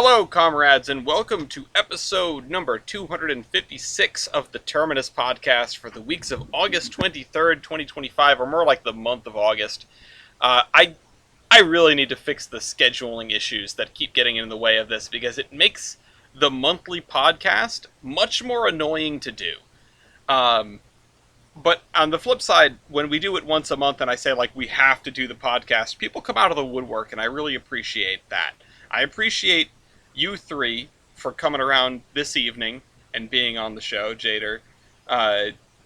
Hello, comrades, and welcome to episode number 256 of the Terminus podcast for the weeks of August 23rd, 2025, or more like the month of August. I really need to fix the scheduling issues that keep getting in the way of this because it makes the monthly podcast much more annoying to do. But on the flip side, when we do it once a month and I say, like, we have to do the podcast, people come out of the woodwork, and I really appreciate that. I appreciate you three for coming around this evening and being on the show, Jader,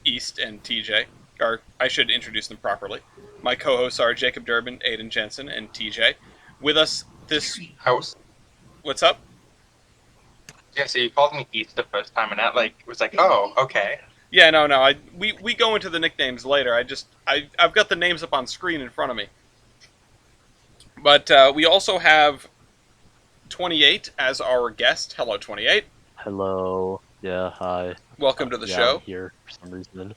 East, and TJ. Or I should introduce them properly. My co-hosts are Jacob Durbin, Aiden Jensen, and TJ. With us this... House. What's up? Yeah, so you called me East the first time, and that was like, oh, okay. Yeah, no. We go into the nicknames later. I've got the names up on screen in front of me. But we also have 28 as our guest. Hello, 28. Hello. Yeah, hi. Welcome to the show. I'm here for some reason.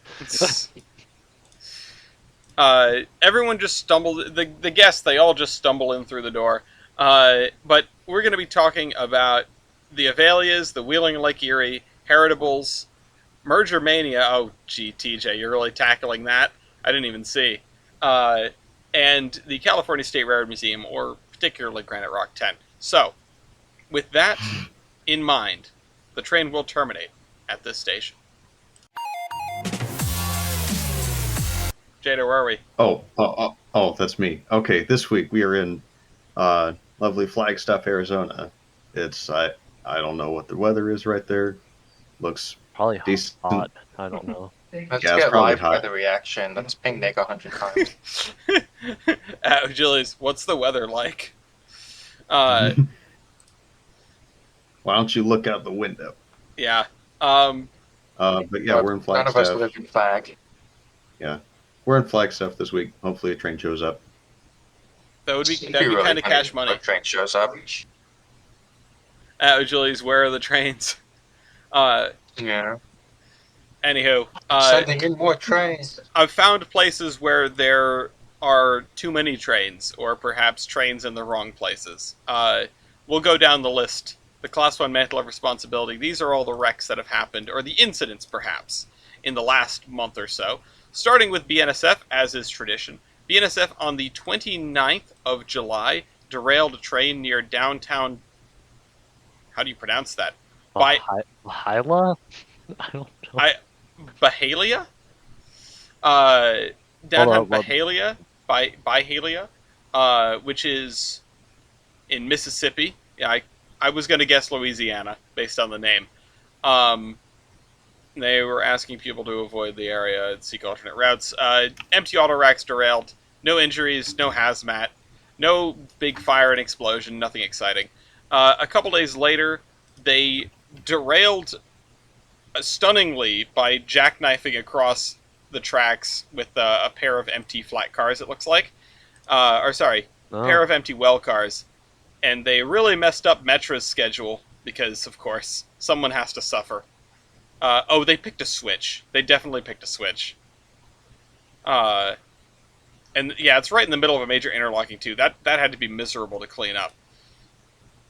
Everyone just stumbled. The guests, they all just stumble in through the door. But we're going to be talking about the Avalias, the Wheeling Lake Erie, Heritables, Merger Mania. Oh, gee, TJ, you're really tackling that. I didn't even see. And the California State Railroad Museum, or particularly Granite Rock 10. So, with that in mind, the train will terminate at this station. Jada, where are we? Oh, that's me. Okay, this week we are in lovely Flagstaff, Arizona. It's I don't know what the weather is right there. Looks Probably decent. hot. I don't know. Let's Yeah, it's get probably live hot. weather reaction. Let's ping Nick 100 times. Julius, what's the weather like? Why don't you look out the window? Yeah. But yeah, we're in None of us Flagstaff. live in Flag. Yeah, we're in Flagstaff this week. Hopefully, a train shows up. That'd be really kind of funny cash money. when a train shows up. Julius, where are the trains? Yeah. Anywho, Sending in more trains. I've found places where there are too many trains, or perhaps trains in the wrong places. We'll go down the list. The Class 1 Mantle of Responsibility. These are all the wrecks that have happened, or the incidents, perhaps, in the last month or so. Starting with BNSF, as is tradition. BNSF on the 29th of July derailed a train near downtown... How do you pronounce that? Hyla? I don't know. Byhalia? Downtown Byhalia, which is in Mississippi. Yeah, I was going to guess Louisiana based on the name. They were asking people to avoid the area and seek alternate routes. Empty auto racks derailed. No injuries, no hazmat, no big fire and explosion, nothing exciting. A couple days later, they derailed stunningly by jackknifing across the tracks with a pair of empty flat cars, it looks like. Pair of empty well cars. And they really messed up Metra's schedule because, of course, someone has to suffer. They picked a switch. They definitely picked a switch. And yeah, it's right in the middle of a major interlocking too. That had to be miserable to clean up.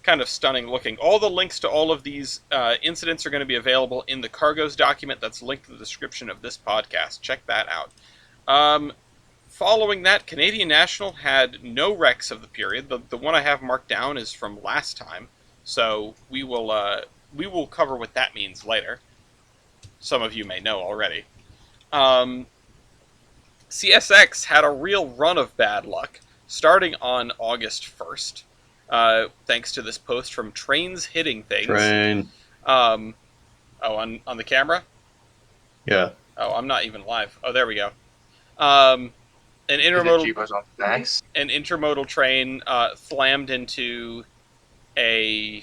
Kind of stunning looking. All the links to all of these incidents are going to be available in the Cargoes document that's linked to the description of this podcast. Check that out. Following that, Canadian National had no wrecks of the period. The one I have marked down is from last time, so we will cover what that means later. Some of you may know already. CSX had a real run of bad luck, starting on August 1st. Thanks to this post from Trains Hitting Things. Train. On the camera? Yeah. Oh, I'm not even live. Oh, there we go. An intermodal train slammed into a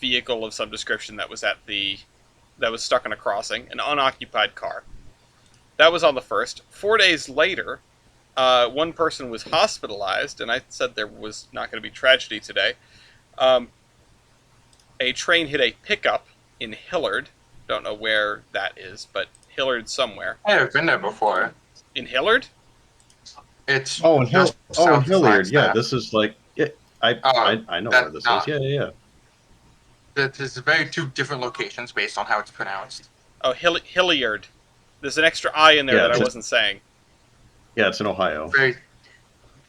vehicle of some description that was stuck on a crossing, an unoccupied car. That was on the 1st. 4 days later, one person was hospitalized, and I said there was not going to be tragedy today. A train hit a pickup in Hillard. Don't know where that is, but Hillard somewhere. I've been there before. In Hillard? It's in south of Hilliard. Yeah, Flagstaff. this is like I know where this is. Yeah. There's very two different locations based on how it's pronounced. Oh, Hilliard. There's an extra I in there Yeah, that I it's a- wasn't saying. Yeah, it's in Ohio. Very,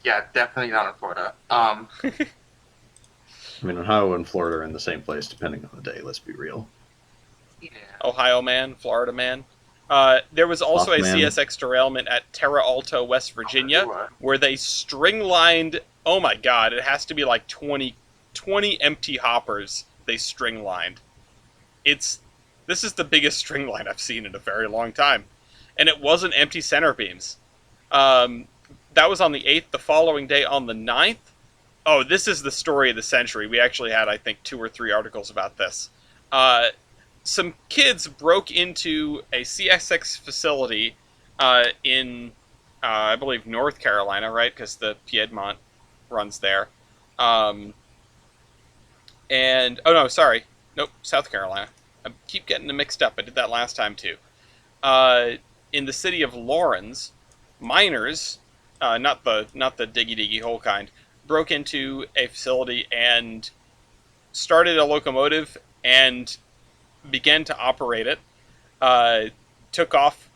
yeah, definitely not in Florida. I mean, Ohio and Florida are in the same place, depending on the day. Let's be real. Yeah. Ohio man, Florida man. There was also a Mothman. CSX derailment at Terra Alta, West Virginia, where they string-lined, oh my god, it has to be like 20 empty hoppers they string-lined. This is the biggest string line I've seen in a very long time. And it wasn't empty center beams. That was on the 8th. The following day, on the 9th, oh, this is the story of the century. We actually had, I think, 2 or 3 articles about this. Some kids broke into a CSX facility in, I believe, North Carolina, right? Because the Piedmont runs there. And, oh no, sorry. Nope, South Carolina. I keep getting them mixed up. I did that last time, too. In the city of Lawrence, miners, not the diggy diggy hole kind, broke into a facility and started a locomotive and began to operate it. Took off.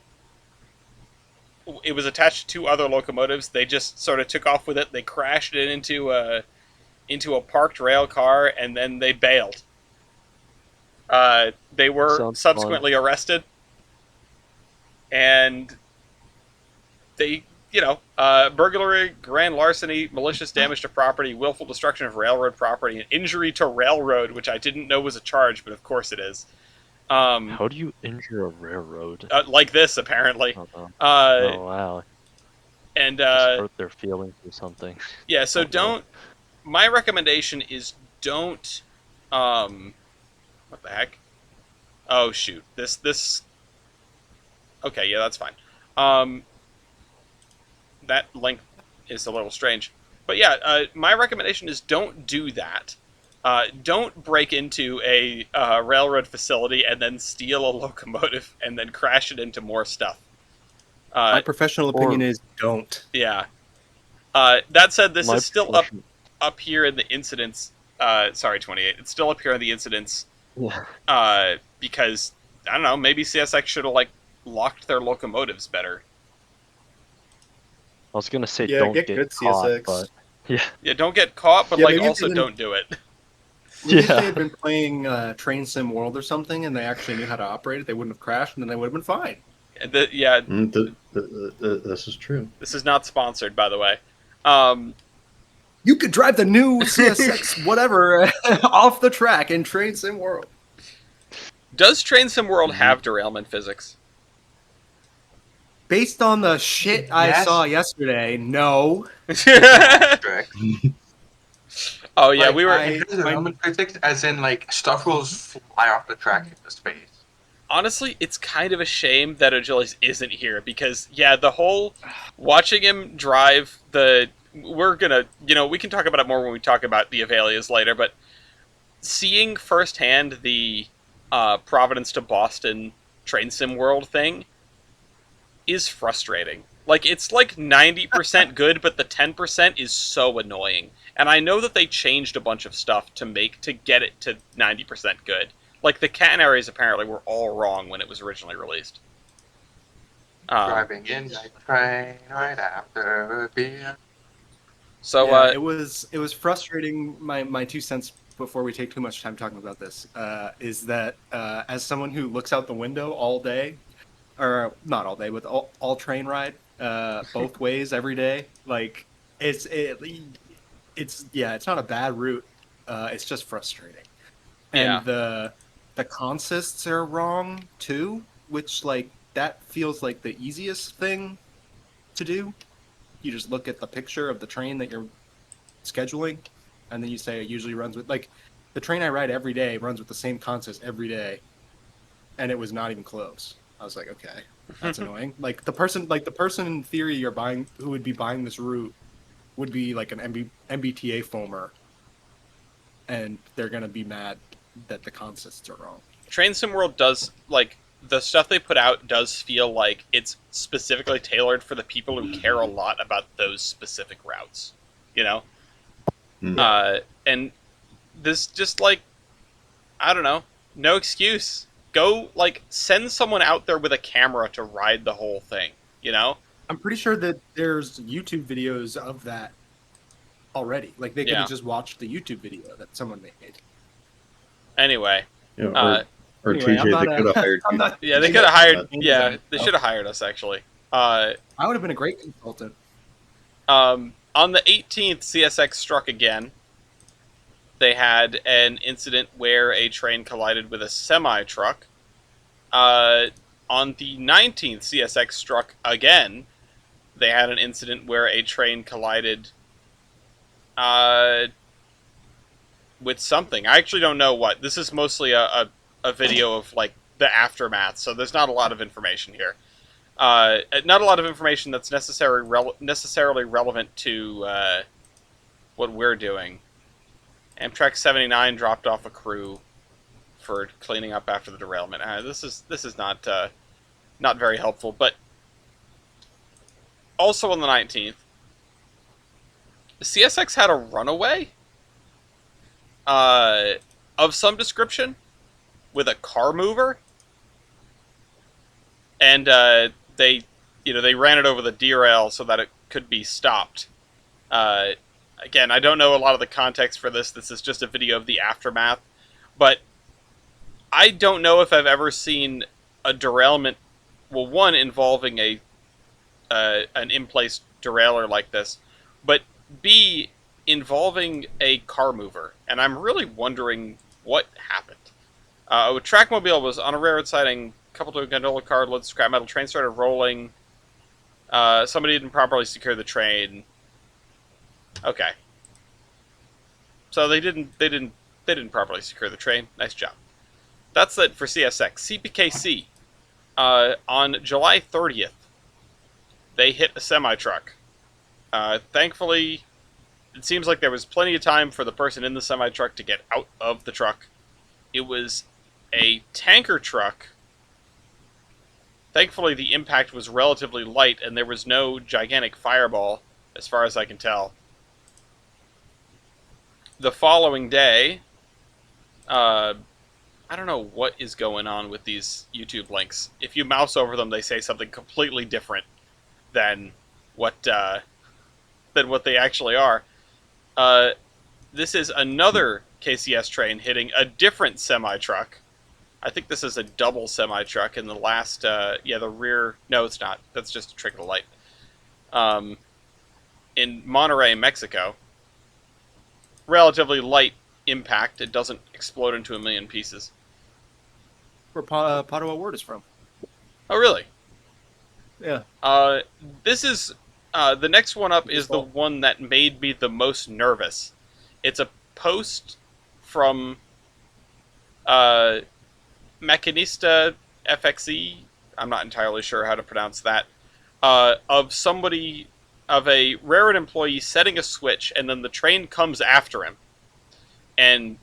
It was attached to 2 other locomotives. They just sort of took off with it. They crashed it into a parked rail car, and then they bailed. They were Sounds subsequently arrested, and they, burglary, grand larceny, malicious damage to property, willful destruction of railroad property, and injury to railroad, which I didn't know was a charge, but of course it is. How do you injure a railroad? Like this, apparently. Oh Uh, wow! and Just hurt their feelings or something. yeah, so Oh, no. don't. My recommendation is don't. What the heck? Oh shoot! This. Okay, yeah, that's fine. That link is a little strange, but yeah, my recommendation is don't do that. Don't break into a railroad facility and then steal a locomotive and then crash it into more stuff. My professional opinion is don't. Yeah. That said, this My is still profession- up here in the incidents. Sorry, 28. It's still up here in the incidents Yeah. because I don't know. Maybe CSX should have locked their locomotives better. I was gonna say Yeah, don't get get good caught, CSX. but yeah, Yeah, don't get caught, but Yeah, maybe if also they didn't- don't do it. Maybe if Yeah. they had been playing Train Sim World or something, and they actually knew how to operate it, they wouldn't have crashed, and then they would have been fine. Yeah, This is true. this is not sponsored, by the way. You could drive the new CSX whatever off the track in Train Sim World. Does Train Sim World Mhm. have derailment physics? Based on the shit I Yes. saw yesterday, no. Correct. Oh yeah, Like, we were. I- Element physics, as in like stuff will fly off the track into space. Honestly, it's kind of a shame that Agilis isn't here because, yeah, the whole watching him drive we're gonna, we can talk about it more when we talk about the Avalias later, but seeing firsthand the Providence to Boston Train Sim World thing is frustrating. Like, it's like 90% good, but the 10% is so annoying. And I know that they changed a bunch of stuff to get it to 90% good. Like, the catenaries apparently were all wrong when it was originally released. Driving in night train right after a beer. So, Yeah, it was frustrating. My 2 cents before we take too much time talking about this is that as someone who looks out the window all day, or not all day, but all train ride both ways every day, like it's not a bad route. It's just frustrating, and the consists are wrong too, which that feels like the easiest thing to do. You just look at the picture of the train that you're scheduling, and then you say it usually runs with the train I ride every day runs with the same consist every day, and it was not even close. I was like, okay, that's annoying. The person in theory you're buying, who would be buying this route, would be like an MBTA foamer, and they're gonna be mad that the consists are wrong. Train Sim World does, the stuff they put out does feel like it's specifically tailored for the people who care a lot about those specific routes, Mm. And this just, I don't know. No excuse. Go, like, send someone out there with a camera to ride the whole thing, you know? I'm pretty sure that there's YouTube videos of that already. Like they could Yeah. have just watched the YouTube video that someone made. Anyway. You know, Uh, or Anyway, I'm TJ, not they could have hired I'm you. not. yeah, they I'm could have not- hired... I'm Yeah, not- they should have hired us, actually. I would have been a great consultant. On the 18th, CSX struck again. They had an incident where a train collided with a semi-truck. On the 19th, CSX struck again. They had an incident where a train collided with something. I actually don't know what. This is mostly a video of, like, the aftermath, so there's not a lot of information here. Not a lot of information that's necessarily relevant to what we're doing. Amtrak 79 dropped off a crew for cleaning up after the derailment. This is not very helpful. But also on the 19th, CSX had a runaway of some description with a car mover, and they ran it over the derail so that it could be stopped. Again, I don't know a lot of the context for this. This is just a video of the aftermath. But I don't know if I've ever seen a derailment, well, one, involving an in-place derailleur like this, but B, involving a car mover. And I'm really wondering what happened. A trackmobile was on a railroad siding, coupled to a gondola car, loaded scrap metal. Train started rolling. Somebody didn't properly secure the train. Okay. So they didn't properly secure the train. Nice job. That's it for CSX. CPKC. On July 30th, they hit a semi-truck. Thankfully, it seems like there was plenty of time for the person in the semi-truck to get out of the truck. It was a tanker truck. Thankfully, the impact was relatively light, and there was no gigantic fireball, as far as I can tell. The following day, I don't know what is going on with these YouTube links. If you mouse over them, they say something completely different than what they actually are. This is another KCS train hitting a different semi-truck. I think this is a double semi-truck in the last... the rear... No, it's not. That's just a trickle of light. In Monterrey, Mexico. Relatively light impact. It doesn't explode into a million pieces. Where Padua Word is from. Oh, really? Yeah. This is... the next one up is the one that made me the most nervous. It's a post from... Maquinista FXE, I'm not entirely sure how to pronounce that, of a railroad employee setting a switch, and then the train comes after him, and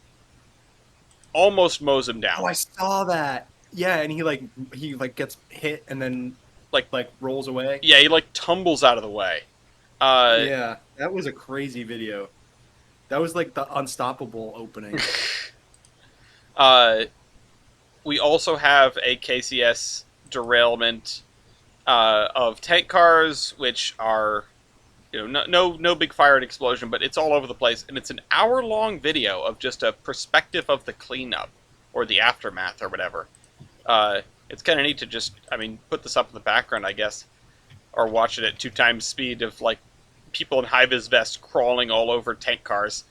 almost mows him down. Oh, I saw that. Yeah, and he gets hit and then like rolls away. Yeah, he tumbles out of the way. Yeah, that was a crazy video. That was like the Unstoppable opening. We also have a KCS derailment of tank cars, which are, no big fire and explosion, but it's all over the place, and it's an hour-long video of just a perspective of the cleanup or the aftermath or whatever. It's kind of neat to just, put this up in the background, I guess, or watch it at 2 times speed of people in high-vis vests crawling all over tank cars.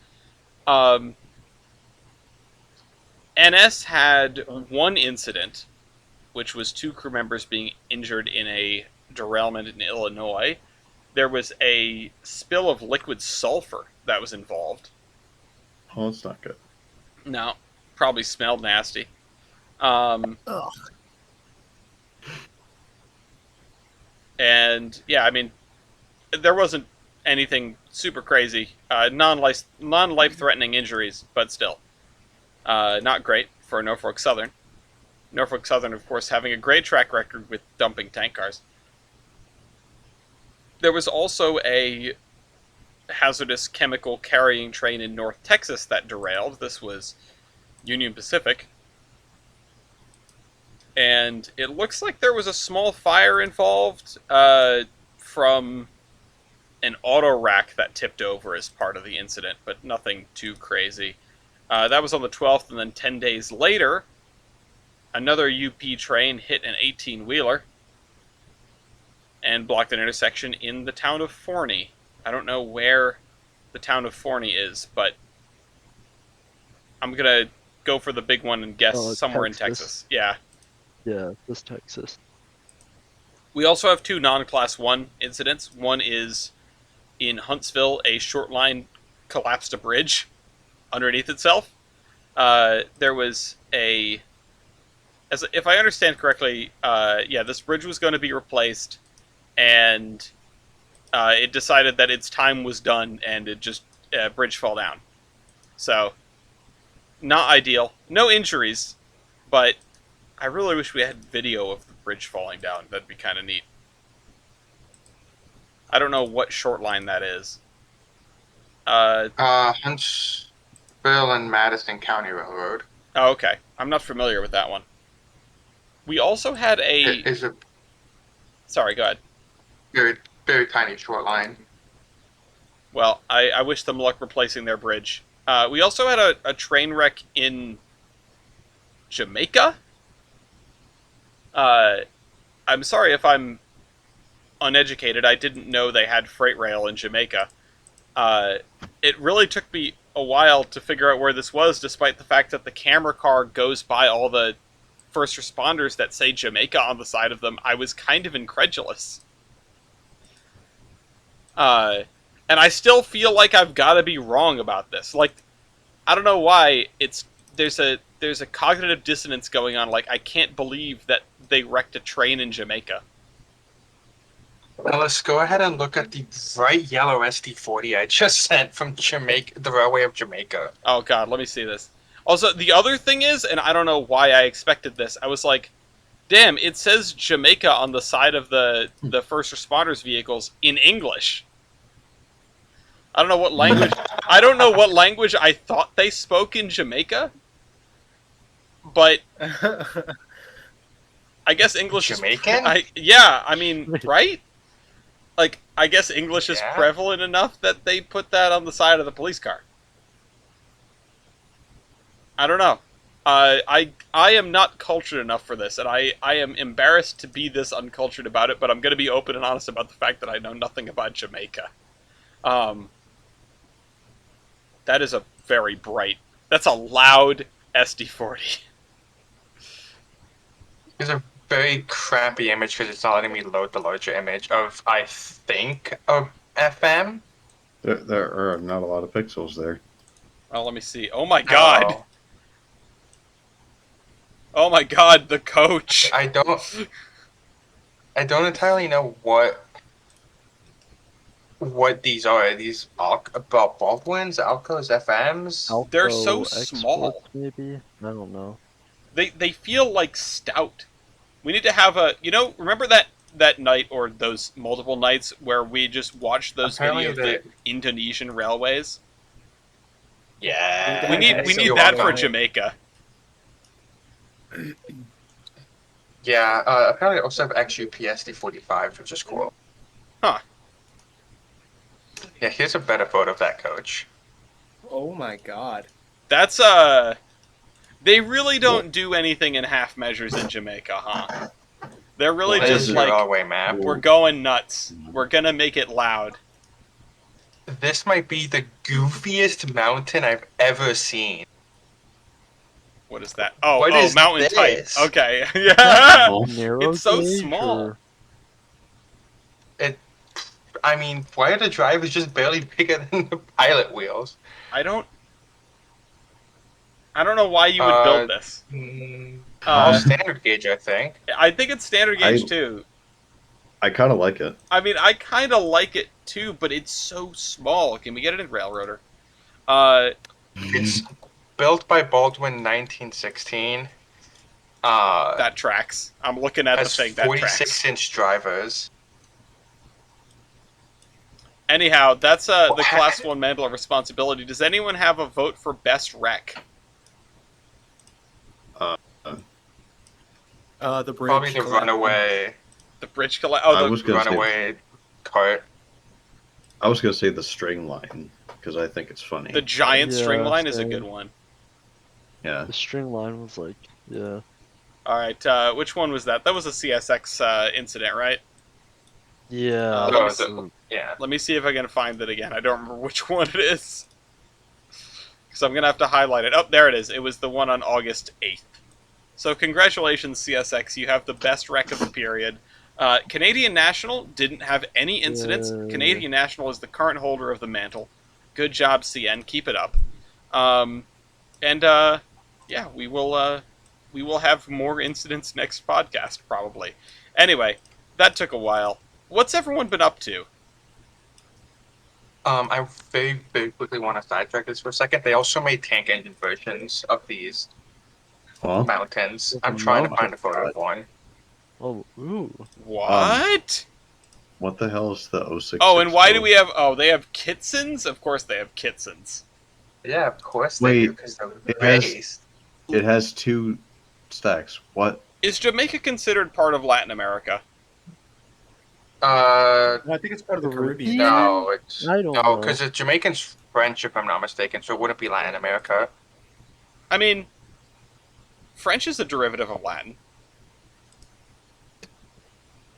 NS had one incident, which was 2 crew members being injured in a derailment in Illinois. There was a spill of liquid sulfur that was involved. Oh, that's not good. No, probably smelled nasty. Ugh. And, yeah, there wasn't anything super crazy. Non-life-threatening injuries, but still. Not great for Norfolk Southern. Norfolk Southern, of course, having a great track record with dumping tank cars. There was also a hazardous chemical carrying train in North Texas that derailed. This was Union Pacific. And it looks like there was a small fire involved from an auto rack that tipped over as part of the incident, but nothing too crazy. That was on the 12th, and then 10 days later, another UP train hit an 18-wheeler and blocked an intersection in the town of Forney. I don't know where the town of Forney is, but I'm going to go for the big one and guess somewhere Texas. in Texas. Yeah. Yeah, this Texas. We also have 2 non-Class 1 incidents. One is in Huntsville, a short line collapsed a bridge underneath itself. There was if I understand correctly, this bridge was going to be replaced, and it decided that its time was done, and it just bridge fell down. So, not ideal. No injuries, but I really wish we had video of the bridge falling down. That'd be kind of neat. I don't know what short line that is. Huntsville and Madison County Railroad. Oh, okay. I'm not familiar with that one. We also had It is a Sorry, go ahead. very, very tiny short line. Well, I wish them luck replacing their bridge. We also had a train wreck in Jamaica. I'm sorry if I'm uneducated. I didn't know they had freight rail in Jamaica. It really took me a while to figure out where this was, despite the fact that the camera car goes by all the first responders that say Jamaica on the side of them. I was kind of incredulous. And I still feel like I've got to be wrong about this. Like, I don't know why there's a cognitive dissonance going on. Like, I can't believe that they wrecked a train in Jamaica. Now let's go ahead and look at the bright yellow SD40 I just sent from Jamaica, the Railway of Jamaica. Oh god, let me see this. Also, the other thing is, and I don't know why I expected this, I was like, damn, it says Jamaica on the side of the first responders vehicles in English. I don't know what language I thought they spoke in Jamaica, but I guess English Jamaican? I mean, right? Like, I guess English is Yeah. prevalent enough that they put that on the side of the police car. I don't know. I am not cultured enough for this, and I am embarrassed to be this uncultured about it, but I'm going to be open and honest about the fact that I know nothing about Jamaica. That is that's a loud SD40. It's a very crappy image because it's not letting me load the larger image of, I think, of FM. There are not a lot of pixels there. Oh, let me see. Oh my god! Oh, Oh my god, the coach! I don't entirely know what these are. Are these about Baldwins, Alcos, FMs? They're so Exports, small. maybe? I don't know. They feel like stout. We need to have remember that night or those multiple nights where we just watched those Apparently videos of the Indonesian railways? Yeah. We need that for Jamaica. Yeah, apparently I also have XUPSD45, which is cool. Huh. Yeah, here's a better photo of that coach. Oh my god. That's they really don't do anything in half measures in Jamaica, huh? They're really This just is like, your railway map. we're going nuts. We're gonna make it loud. This might be the goofiest mountain I've ever seen. What is that? Oh, What is mountain type. this? Okay. Yeah. Narrow It's so gauge, small. or- I mean, why the drive is just barely bigger than the pilot wheels. I don't know why you would build this. All standard gauge, I think. I think it's standard gauge too. I kind of like it. I mean, I kind of like it too, but it's so small. Can we get it in Railroader? It's built by Baldwin 1916. That tracks. I'm looking at the Has thing. That tracks. 46-inch drivers. Anyhow, that's the Class 1 Mandela responsibility. Does anyone have a vote for best wreck? The bridge. Probably the collapsed. runaway, The bridge collapse. Oh, I the, was gonna say runaway cart. I was gonna say the string line because I think it's funny. the giant string Yeah, line is a same. good one. Yeah. The string line was like, yeah. All right, which one was that? That was a CSX Uh, incident, right? Yeah. let me No, see. yeah. Let me see if I can find it again. I don't remember which one it is. So I'm going to have to highlight it. Oh, there it is. It was the one on August 8th. So congratulations, CSX. You have the best wreck of the period. Canadian National didn't have any incidents. Yay. Canadian National is the current holder of the mantle. Good job, CN. Keep it up. And yeah, we will have more incidents next podcast, probably. Anyway, that took a while. What's everyone been up to? I very quickly want to sidetrack this for a second. They also made tank engine versions of these Well, mountains. With I'm a trying to mountain. find a photo of one. Oh, ooh. What? what the hell is the 066? Oh, and why do we have... Oh, they have Kitsons? Of course they have Kitsons. Yeah, of course Wait, they do, because they're it has- raised. It has 2 stacks. What? Is Jamaica considered part of Latin America? Uh, I think it's part of the Caribbean. no, it's I don't no, know. because Jamaican's French, if I'm not mistaken, so it wouldn't be Latin America. I mean, French is a derivative of Latin.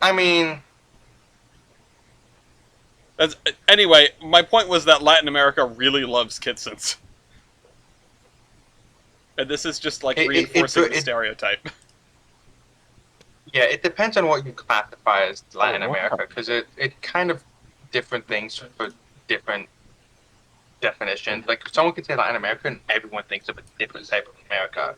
I mean, That's, anyway, my point was that Latin America really loves Kitsons. And this is just like reinforcing the stereotype. yeah, it depends on what you classify as Latin what? America, because it kind of different things for different definitions. Like someone can say Latin America, and everyone thinks of a different type of America.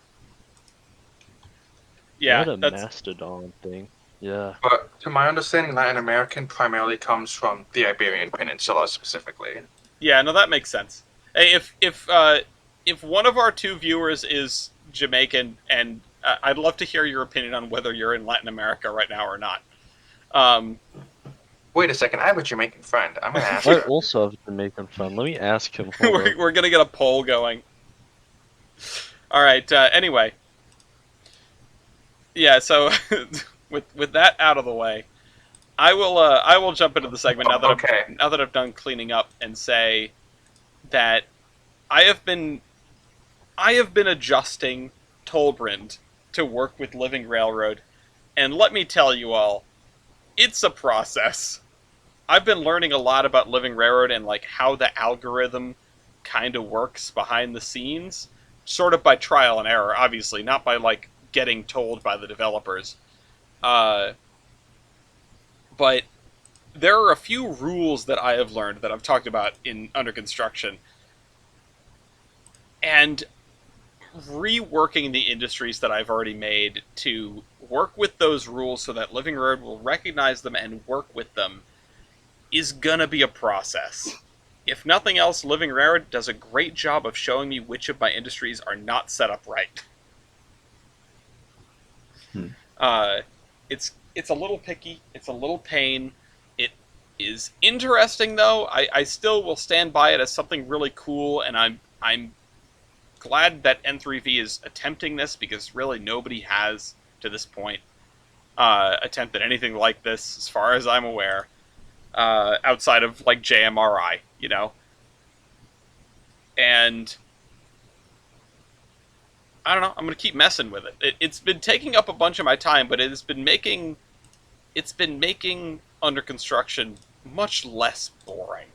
Yeah, What a that's mastodon thing. Yeah. But to my understanding, Latin American primarily comes from the Iberian Peninsula specifically. yeah. No, that makes sense. Hey, if one of our 2 viewers is Jamaican, and I'd love to hear your opinion on whether you're in Latin America right now or not. Wait a second, I have a Jamaican friend. I'm gonna ask I her. also have to make him fun. Let me ask him. Hold we're, on. we're gonna get a poll going. All right. Anyway, yeah. So with that out of the way, I will jump into the segment now that Okay. I've done cleaning up and say that I have been adjusting Tolbrand to work with Living Railroad, and let me tell you all, it's a process. I've been learning a lot about Living Railroad and like how the algorithm kind of works behind the scenes, sort of by trial and error, obviously, not by like getting told by the developers. But there are a few rules that I have learned that I've talked about in Under Construction, and reworking the industries that I've already made to work with those rules so that Living Road will recognize them and work with them is gonna be a process. If nothing else, Living Railroad does a great job of showing me which of my industries are not set up right. It's a little picky. It's a little pain. It is interesting though. I still will stand by it as something really cool, and I'm glad that N3V is attempting this because really nobody has to this point attempted anything like this, as far as I'm aware, outside of like JMRI, you know. And I don't know. I'm gonna keep messing with it. It's been taking up a bunch of my time, but it's been making Under Construction much less boring.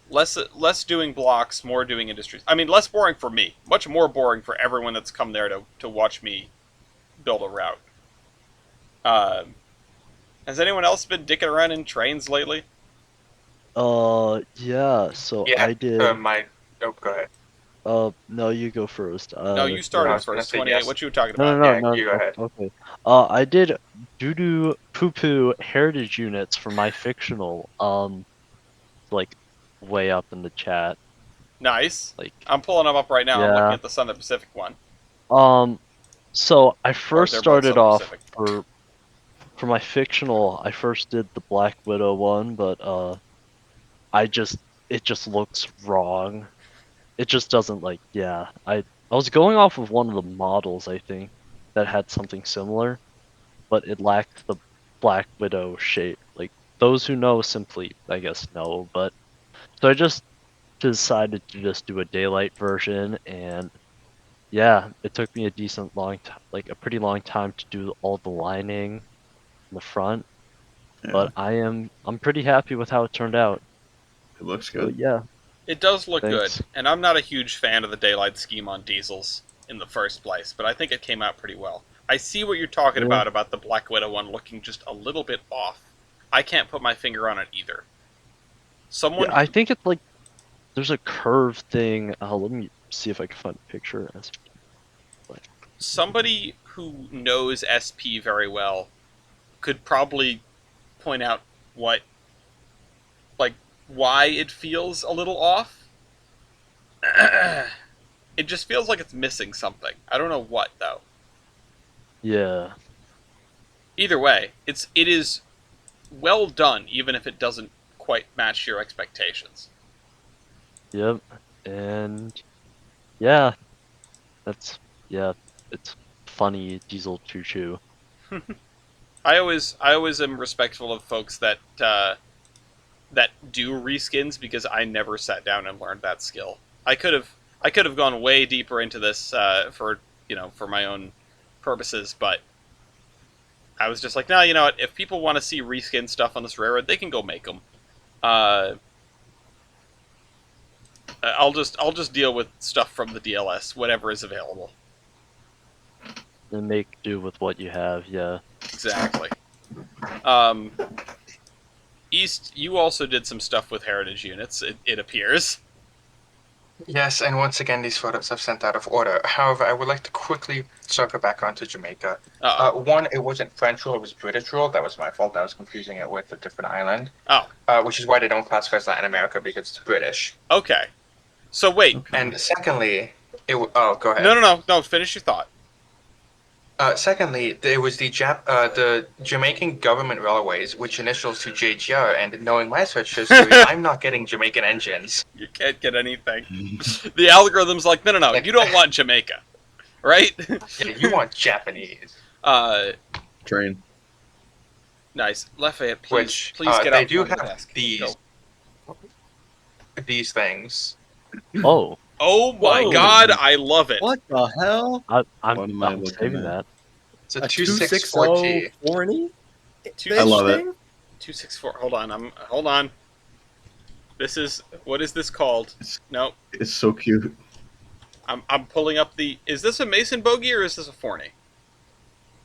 Less doing blocks, more doing industries. I mean, less boring for me, much more boring for everyone that's come there to watch me build a route. Has anyone else been dicking around in trains lately? Yeah. So Yeah, I did. oh, go ahead. No, you go first. No, you started I was gonna first. say 28. yes. What you were talking No, about? no, Yeah, no, you go no. ahead. Okay. I did doo-doo poo-poo heritage units for my fictional. Like way up in the chat. Nice. Like, I'm pulling them up right now. I'm yeah. looking at the Southern Pacific one. So I Or first they're both started Southern off Pacific. for my fictional. I first did the Black Widow one, but it just looks wrong. It just doesn't like, yeah. I was going off of one of the models, I think. that had something similar, but it lacked the Black Widow shape. Like those who know simply, I guess, know. But so I just decided to just do a daylight version, and yeah, it took me a decent long time, like a pretty long time to do all the lining in the front. Yeah, But I'm pretty happy with how it turned out. it looks So good. yeah, It does look good, thanks. and I'm not a huge fan of the daylight scheme on diesels in the first place, but I think it came out pretty well. I see what you're talking Yeah. about the Black Widow one looking just a little bit off. I can't put my finger on it either. Yeah, Someone, I think it's like there's a curve thing. Let me see if I can find a picture. somebody who knows SP very well could probably point out what, like, why it feels a little off. It just feels like it's missing something. I don't know what though. Yeah, Either way, it is well done, even if it doesn't quite match your expectations. yep, and yeah, that's yeah, it's funny diesel choo choo. I always am respectful of folks that that do reskins because I never sat down and learned that skill. I could have gone way deeper into this for for my own purposes, but I was just like, no, you know what? If people want to see reskin stuff on this railroad, they can go make them. Uh, I'll just deal with stuff from the DLS, whatever is available. And make do with what you have. Yeah. Exactly. Um, East, you also did some stuff with heritage units. It appears. Yes, and once again, these photos I've sent out of order. However, I would like to quickly circle back onto Jamaica. One, it wasn't French rule, it was British rule. That was my fault. I was confusing it with a different island. Oh. Which is why they don't classify as Latin America, because it's British. Okay. So wait. Okay. And secondly, go ahead. No. Finish your thought. Secondly, there was the Jamaican government railways, which initials to JGR, and knowing my search history, I'm not getting Jamaican engines. You can't get anything. The algorithm's like, no. You don't want Jamaica, right? Yeah, you want Japanese. Train. Nice. Lafayette, please get they out do from the have desk. these things. Oh, Oh my Whoa. god, I love it. What the hell? What am I I'm looking saving at? that. It's a A 264G. 260 I love it. 264. Hold on. What is this called? No, It's so cute. I'm pulling up the. Is this a Mason bogey or is this a Forney?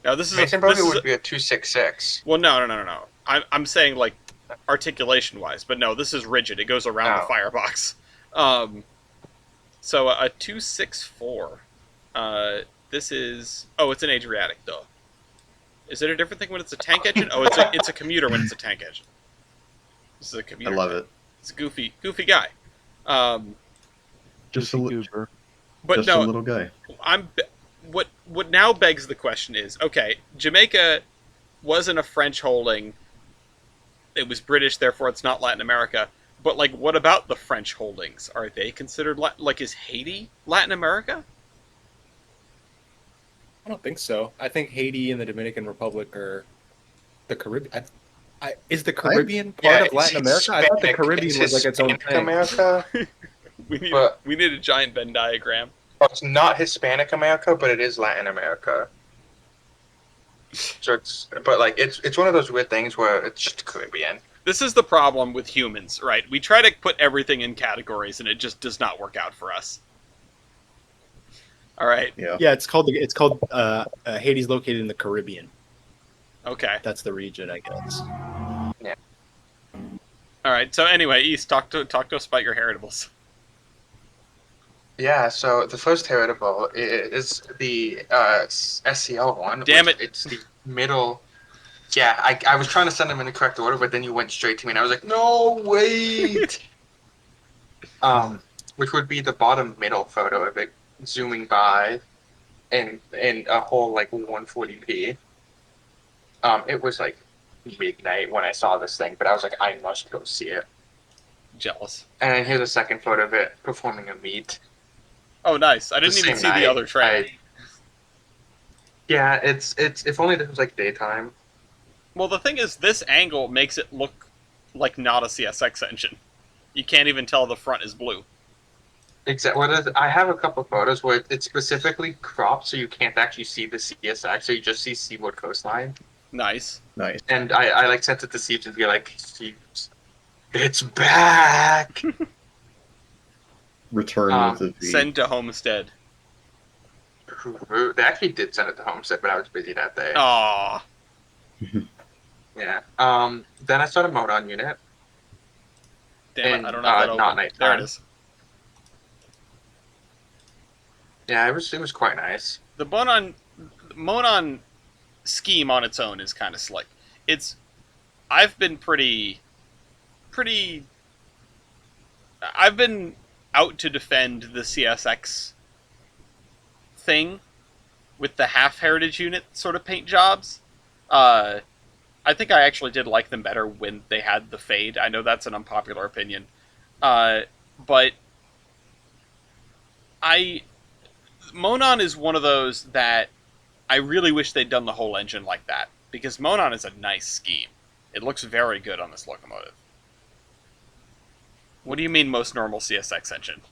No, this is Mason this Bogey is would be a 266. Well, no. I'm saying like articulation wise, but no, this is rigid. It goes around the firebox. So a 264. This is it's an Adriatic though. Is it a different thing when it's a tank engine? Oh, it's a commuter when it's a tank engine. This is a I commuter. love it. It's a goofy guy. Just a Goober. But just no, a little guy. what now begs the question is, okay, Jamaica wasn't a French holding. It was British, therefore it's not Latin America. But like, what about the French holdings? Are they considered like? Is Haiti Latin America? I don't think so. I think Haiti and the Dominican Republic are the Caribbean. Is the Caribbean part of Latin America? I thought the Caribbean was like its own Hispanic thing. America. We need a giant Venn diagram. Well, it's not Hispanic America, but it is Latin America. So it's one of those weird things where it's just Caribbean. This is the problem with humans, right? We try to put everything in categories, and it just does not work out for us. All right. Yeah, it's called Haiti's located in the Caribbean. Okay. That's the region, I guess. Yeah. All right. So anyway, East, talk to us about your heritables. Yeah. So the first heritable is the SCL one. Damn it! It's the middle. Yeah, I was trying to send them in the correct order, but then you went straight to me, and I was like, no, wait. Which would be the bottom middle photo of it zooming by, in a whole like 140p. It was like midnight when I saw this thing, but I was like, I must go see it. Jealous. And then here's a second photo of it performing a meet. Oh, nice! I didn't even see the other train. Yeah, it's if only this was like daytime. Well, the thing is, this angle makes it look like not a CSX engine. You can't even tell the front is blue. Exactly. I have a couple of photos where it's specifically cropped so you can't actually see the CSX, so you just see Seaboard Coastline. Nice. Nice. And I like sent it to Steve to be like, Steve, it's back. Return with a V. Send to Homestead. They actually did send it to Homestead, but I was busy that day. Aww. Yeah. Then I started Modon unit. Damn And, it, I don't have that not open. nighttime. There it is. Yeah, it was quite nice. The Monon scheme on its own is kind of slick. I've been I've been out to defend the CSX thing with the half heritage unit sort of paint jobs. I think I actually did like them better when they had the fade. I know that's an unpopular opinion, but Monon is one of those that I really wish they'd done the whole engine like that, because Monon is a nice scheme. It looks very good on this locomotive. What do you mean most normal CSX engine?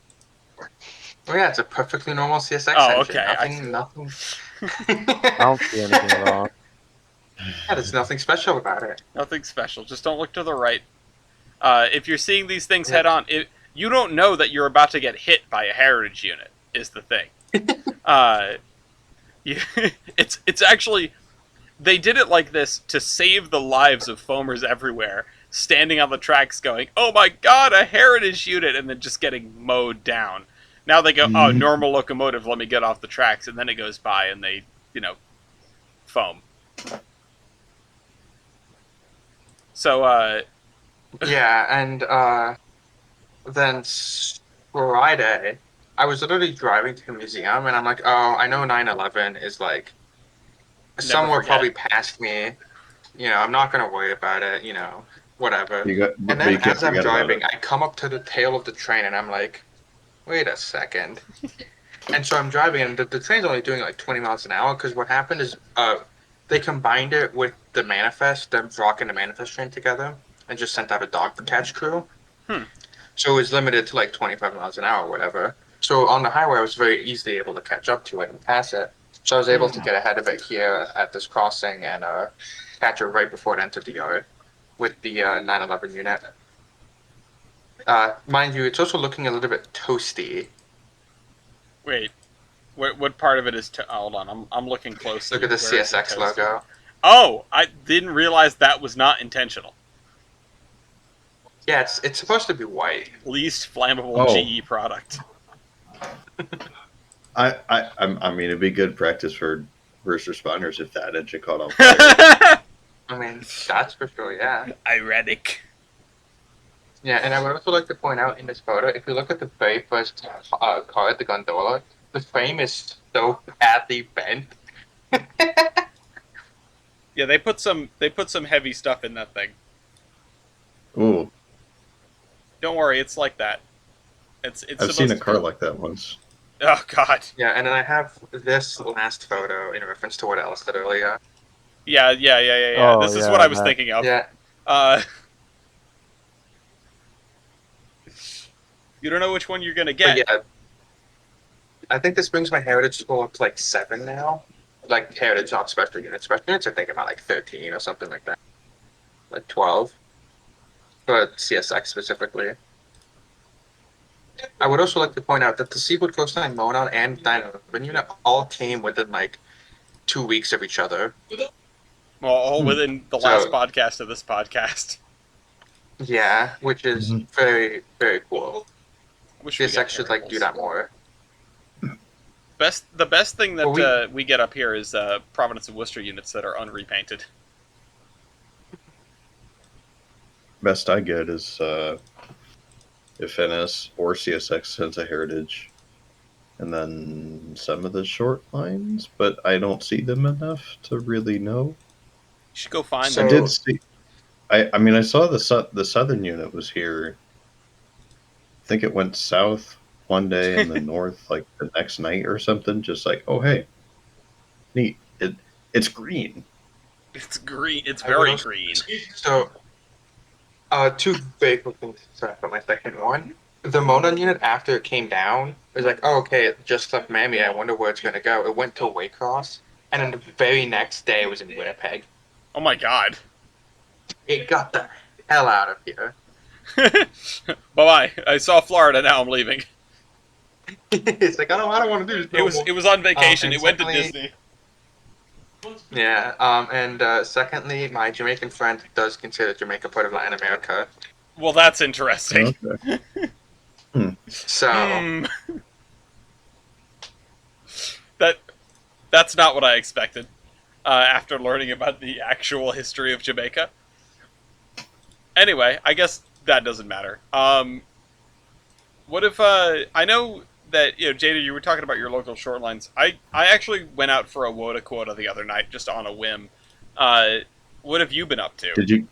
Oh yeah, it's a perfectly normal CSX Oh, engine. okay. Nothing. I don't see anything wrong. Yeah, there's nothing special about it. Nothing special. Just don't look to the right. If you're seeing these things Yeah. head on, you don't know that you're about to get hit by a heritage unit, is the thing. It's actually... They did it like this to save the lives of foamers everywhere, standing on the tracks going, oh my god, a heritage unit, and then just getting mowed down. Now they go, oh, normal locomotive, let me get off the tracks, and then it goes by and they, foam. So, Yeah, and then Friday, I was literally driving to a museum, and I'm like, oh, I know 9/11 is like somewhere forget. probably past me. I'm not gonna worry about it. Whatever. And But then you can't as I'm forget about driving, it. I come up to the tail of the train, and I'm like, wait a second. And so I'm driving, and the train's only doing like 20 miles an hour because what happened is they combined it with the manifest, them rocking the manifest train together, and just sent out a dog catch crew. So it was limited to like 25 miles an hour or whatever. So on the highway, I was very easily able to catch up to it and pass it. So I was able to get ahead of it here at this crossing and catch it right before it entered the yard with the 9/11 unit. Mind you, it's also looking a little bit toasty. Wait. What part of it is... hold on, I'm looking closely. Look at the Where is it CSX toasted? logo. Oh, I didn't realize that was not intentional. Yeah, it's supposed to be white. Least flammable Oh. GE product. I mean, it'd be good practice for first responders if that engine caught on fire. I mean, that's for sure, yeah. Ironic. Yeah, and I would also like to point out in this photo, if you look at the very first car, the gondola, the frame is so badly bent. Yeah, they put some heavy stuff in that thing. Ooh, Don't worry, it's like that. It's I've seen a car like that once. Oh god. Yeah, and then I have this last photo in reference to what Alice said earlier. Yeah. Oh, This is yeah, what I was that- thinking of. Yeah, You don't know which one you're gonna but get. yeah. I think this brings my heritage score up to like 7 now. Like heritage, not special units. Special units, I think about like 13 or something like that. Like 12. But CSX specifically. I would also like to point out that the Seaboard Coastline Monon and 9/11 unit all came within like 2 weeks of each other. Well, all within the So- last podcast of this podcast. Yeah, which is very, very cool. Wish we got CSX should like do variables. that more. The best thing that Well, we get up here is Providence and Worcester units that are unrepainted. Best I get is if NS or CSX sends a heritage, and then some of the short lines, but I don't see them enough to really know. You should go find So- I them. did see. I mean, I saw the southern unit was here. I think it went south one day and then north like the next night or something. Just like, oh hey, neat. It's green. It's green. It's I very will- green. So, two big things for my second one. The Monon unit, after it came down, was like, oh, okay, it just left Miami. I wonder where it's going to go. It went to Waycross, and then the very next day it was in Winnipeg. Oh my god. It got the hell out of here. Bye-bye. I saw Florida, now I'm leaving. It's like, I don't want to do this no more. It was on vacation. and It went to secondly- Disney. Yeah, and secondly, my Jamaican friend does consider Jamaica part of Latin America. Well, that's interesting. Okay. So, Hmm. That's not what I expected. After learning about the actual history of Jamaica. Anyway, I guess that doesn't matter. What if I know that Jada, you were talking about your local short lines. I actually went out for a WOTA quota the other night just on a whim. What have you been up to? Did you?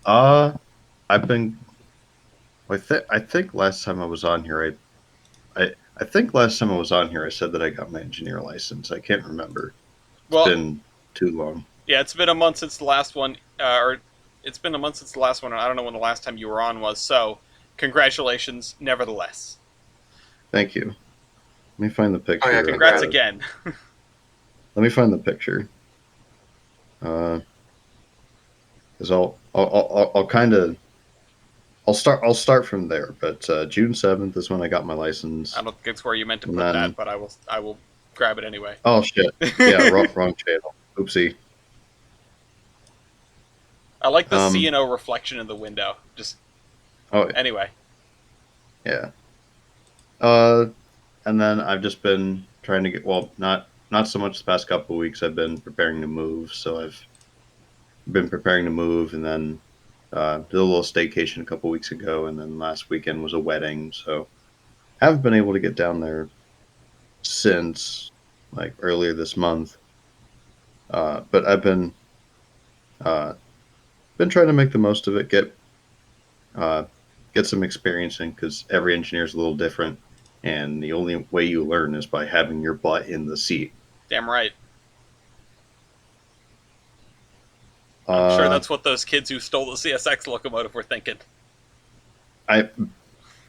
I've been. I think last time I was on here, I think last time I was on here, I said that I got my engineer license. I can't remember. Well, It's been too long. yeah, it's been a month since the last one, or it's been a month since the last one. And I don't know when the last time you were on was. So, congratulations, nevertheless. Thank you. Let me find the picture. Oh, yeah, Congrats Congrats. again. Let me find the picture. Because I'll kind of I'll start from there. But June 7th is when I got my license. I don't think it's where you meant to And put then- that, but I will grab it anyway. Oh shit! Yeah, wrong channel. Oopsie. I like the Um, C&O reflection in the window. Just Oh anyway. yeah. And then I've just been trying to get not so much the past couple of weeks. I've been preparing to move, so I've been preparing to move, and then did a little staycation a couple weeks ago, and then last weekend was a wedding, so haven't been able to get down there since like earlier this month. But I've been trying to make the most of it, get some experience in, because every engineer is a little different, and the only way you learn is by having your butt in the seat. Damn right. I'm sure that's what those kids who stole the CSX locomotive were thinking.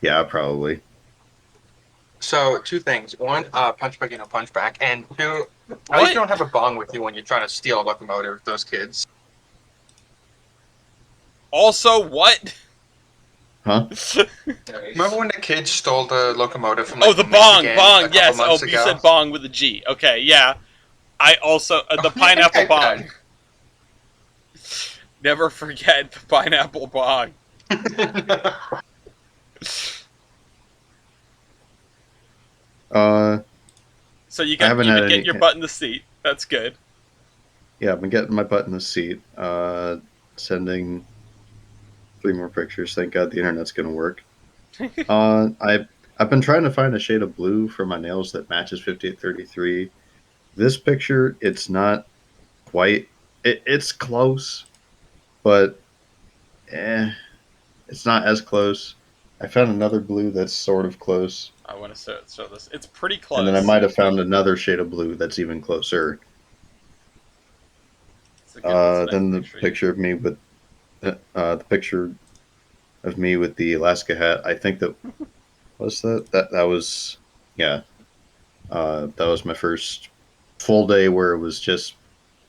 Yeah, probably. So, two things. One, punch back, punch back. And two, at least What? you don't have a bong with you when you're trying to steal a locomotive, those kids. Also, what? Huh? Remember when the kids stole the locomotive from Oh, the bong, Michigan a bong, couple yes. Oh, months you ago? said bong with a G. Okay, yeah. I also, the pineapple bong. Never forget the pineapple bong. So you I got haven't you had can get any- your butt in the seat. That's good. Yeah, I've been getting my butt in the seat. Sending 3 more pictures. Thank God the internet's gonna work. I've been trying to find a shade of blue for my nails that matches 5833. This picture, it's not quite. It's close, but it's not as close. I found another blue that's sort of close, I want to show this. It's pretty close. and then I might have found another shade of blue that's even closer. It's a good- it's a nice Then the picture. picture of me with the picture of me with the Alaska hat. I think that was that was yeah. That was my first full day where it was just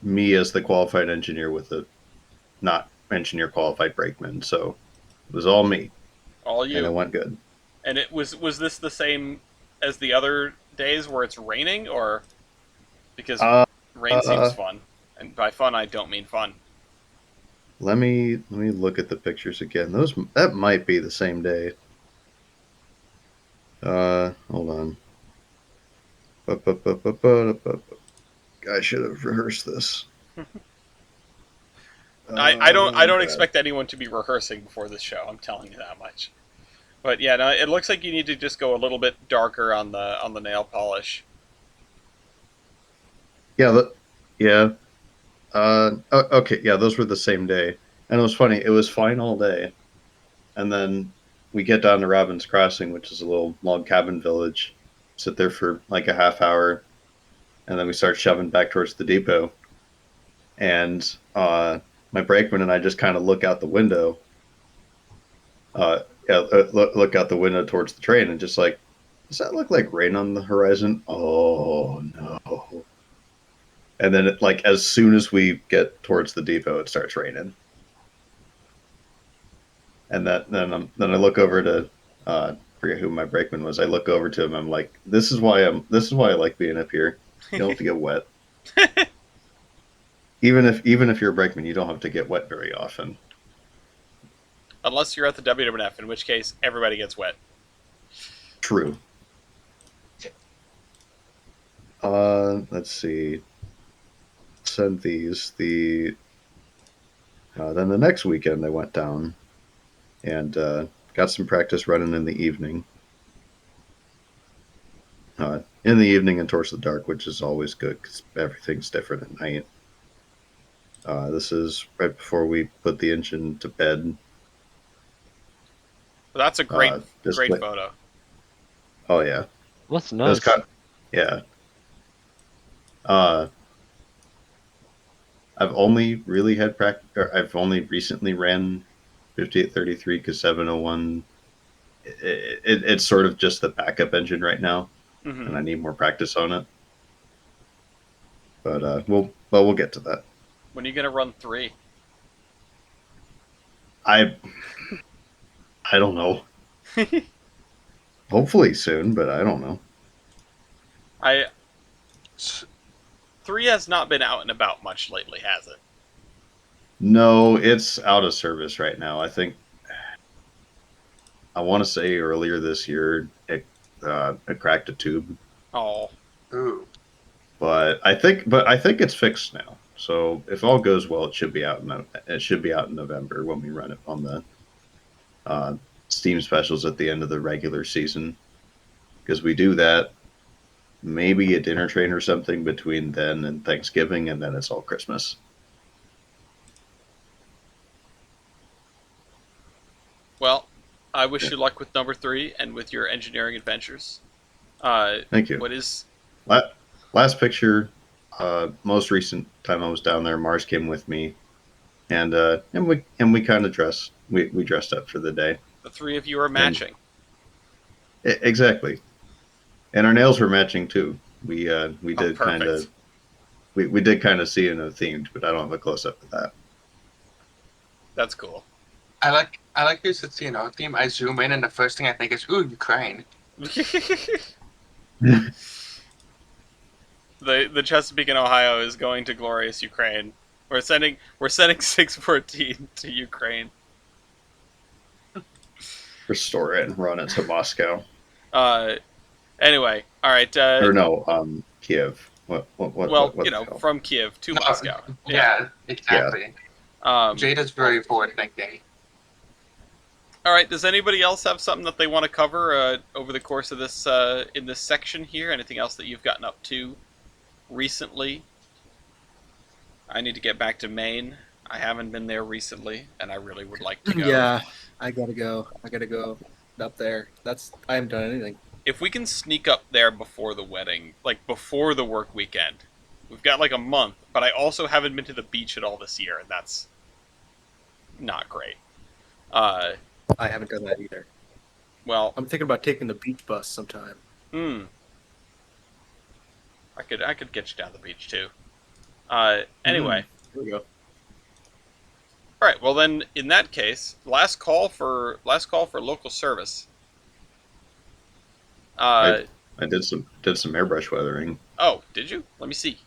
me as the qualified engineer with a not engineer qualified brakeman. So it was all me, All and it you. went good. And it was this the same as the other days where it's raining, or because rain seems fun, and by fun I don't mean fun. Let me look at the pictures again. That might be the same day. Hold on. I should have rehearsed this. I don't God. expect anyone to be rehearsing before this show. I'm telling you that much. But yeah, no, it looks like you need to just go a little bit darker on the nail polish. Yeah, yeah. Okay, yeah, those were the same day, and it was funny. It was fine all day, and then we get down to Robbins Crossing, which is a little log cabin village. Sit there for like a half hour, and then we start shoving back towards the depot. And my brakeman and I just kind of look out the window, look out the window towards the train, and just like, does that look like rain on the horizon? Oh no! And then, like as soon as we get towards the depot, it starts raining. And then I look over to forget who my brakeman was. I look over to him. I'm like, this is why I like being up here. You don't have to get wet. Even if you're a brakeman, you don't have to get wet very often. Unless you're at the WWF, in which case everybody gets wet. True. Let's see. Send these. Then the next weekend I went down and got some practice running in the evening. In the evening and towards the dark, which is always good because everything's different at night. This is right before we put the engine to bed. But that's a great Display. photo. Oh yeah, What's that's nice? yeah. I've only really had practice. I've only recently ran 5833 because 701. It's sort of just the backup engine right now, and I need more practice on it. But we'll get to that. When are you gonna run 3? I don't know. Hopefully soon, but I don't know. 3 has not been out and about much lately, has it? No, it's out of service right now. I think I want to say earlier this year it cracked a tube. Oh. Ooh. But I think it's fixed now. So if all goes well, it should be out in November when we run it on the Steam specials at the end of the regular season. Because we do that, maybe a dinner train or something between then and Thanksgiving, and then it's all Christmas. Well, I wish you luck with number 3 and with your engineering adventures. Thank you. What is Last picture? Most recent time I was down there, Mars came with me, and we kind of dressed. We dressed up for the day. the 3 of you are matching? Exactly, and our nails were matching too. We did kind of we did kind of see in a themed, but I don't have a close up of that. That's cool. I like this theme. I zoom in and the first thing I think is, ooh, Ukraine. The Chesapeake in Ohio is going to glorious Ukraine. We're sending 614 to Ukraine. Restore it and run it to Moscow. Anyway, all right. Or no, Kiev. What from Kiev to Moscow. Yeah, exactly. Jada's very forward thinking. All right. Does anybody else have something that they want to cover over the course of this in this section here? Anything else that you've gotten up to recently? I need to get back to Maine. I haven't been there recently, and I really would like to go. Yeah, I gotta go. Up there. I haven't done anything. If we can sneak up there before the wedding, like before the work weekend, we've got like a month, but I also haven't been to the beach at all this year, and that's not great. I haven't done that either. Well, I'm thinking about taking the beach bus sometime. I could get you down the beach too. Anyway. Here we go. All right. Well, then, in that case, last call for local service. I did some airbrush weathering. Oh, did you? Let me see.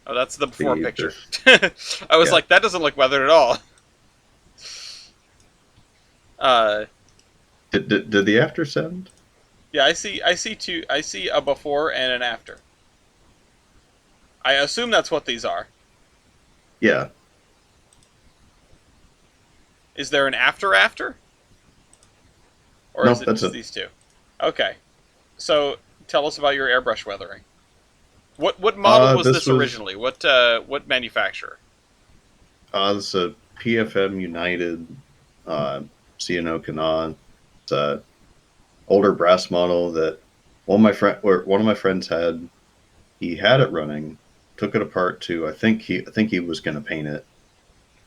Oh, that's the before picture. I was like, that doesn't look weathered at all. Did the after send? Yeah, I see two. I see a before and an after. I assume that's what these are. Yeah. Is there an after? Or No, is it just these two? Okay. So tell us about your airbrush weathering. What model was this originally? What manufacturer? This is a PFM United C&O Canon. It's a older brass model that one of my friends he had it running, took it apart to I think he was going to paint it,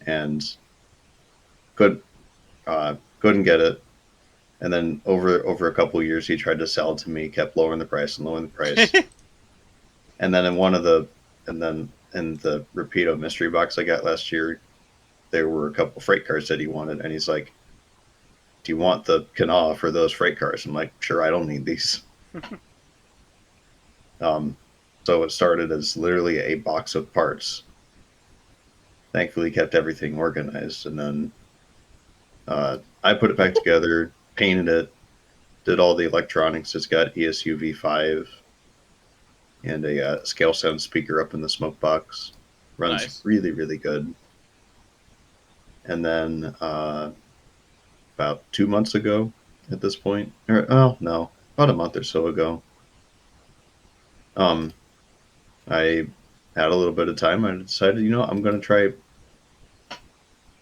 and could couldn't get it. And then over a couple of years, he tried to sell it to me, kept lowering the price and lowering the price. And then in the Rapido mystery box I got last year, there were a couple freight cars that he wanted, and he's like, "Do you want the Kanawha for those freight cars?" I'm like, "Sure, I don't need these." So it started as literally a box of parts. Thankfully, kept everything organized, and then I put it back together, painted it, did all the electronics. It's got ESU V5 and a scale sound speaker up in the smoke box. Runs Nice. really, really good. And then about 2 months ago, at this point, about a month or so ago, I had a little bit of time. I decided, I'm going to try.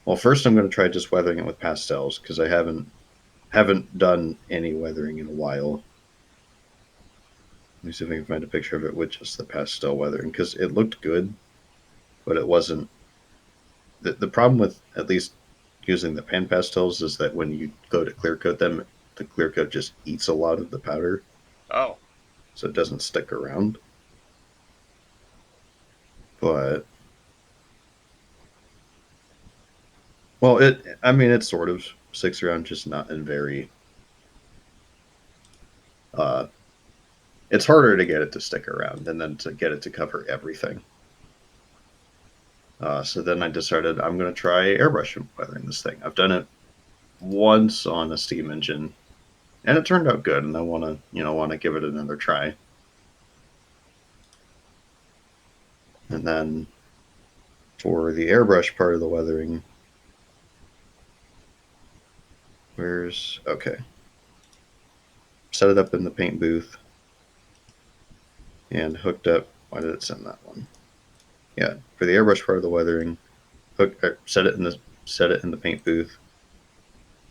Well, first I'm going to try just weathering it with pastels because I haven't done any weathering in a while. Let me see if I can find a picture of it with just the pastel weathering, because it looked good, but it wasn't. The problem with at least using the pan pastels is that when you go to clear coat them, the clear coat just eats a lot of the powder, Oh, so it doesn't stick around. But well, it sort of sticks around, just not in very. It's harder to get it to stick around and then to get it to cover everything. So then I decided I'm going to try airbrush weathering this thing. I've done it once on a steam engine, and it turned out good. And I want to give it another try. And then for the airbrush part of the weathering, okay? Set it up in the paint booth and hooked up. Why did it send that one? Yeah, for the airbrush part of the weathering, set it in the paint booth.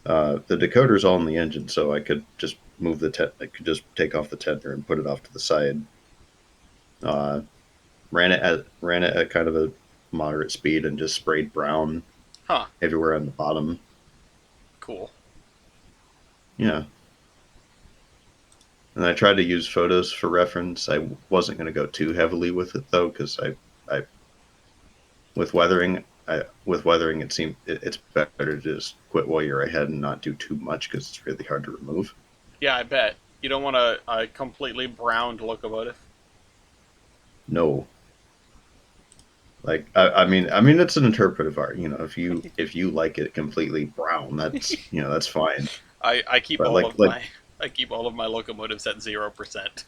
The decoder's all in the engine, so I could just move I could just take off the tender and put it off to the side. Ran it at kind of a moderate speed and just sprayed brown everywhere on the bottom. cool. Yeah. And I tried to use photos for reference. I wasn't going to go too heavily with it though, because with weathering, it seemed it's better to just quit while you're ahead and not do too much because it's really hard to remove. Yeah, I bet. You don't want a completely browned locomotive. No. Like I mean, it's an interpretive art. If you like it completely brown, that's that's fine. I keep But I keep all of my locomotives at 0%.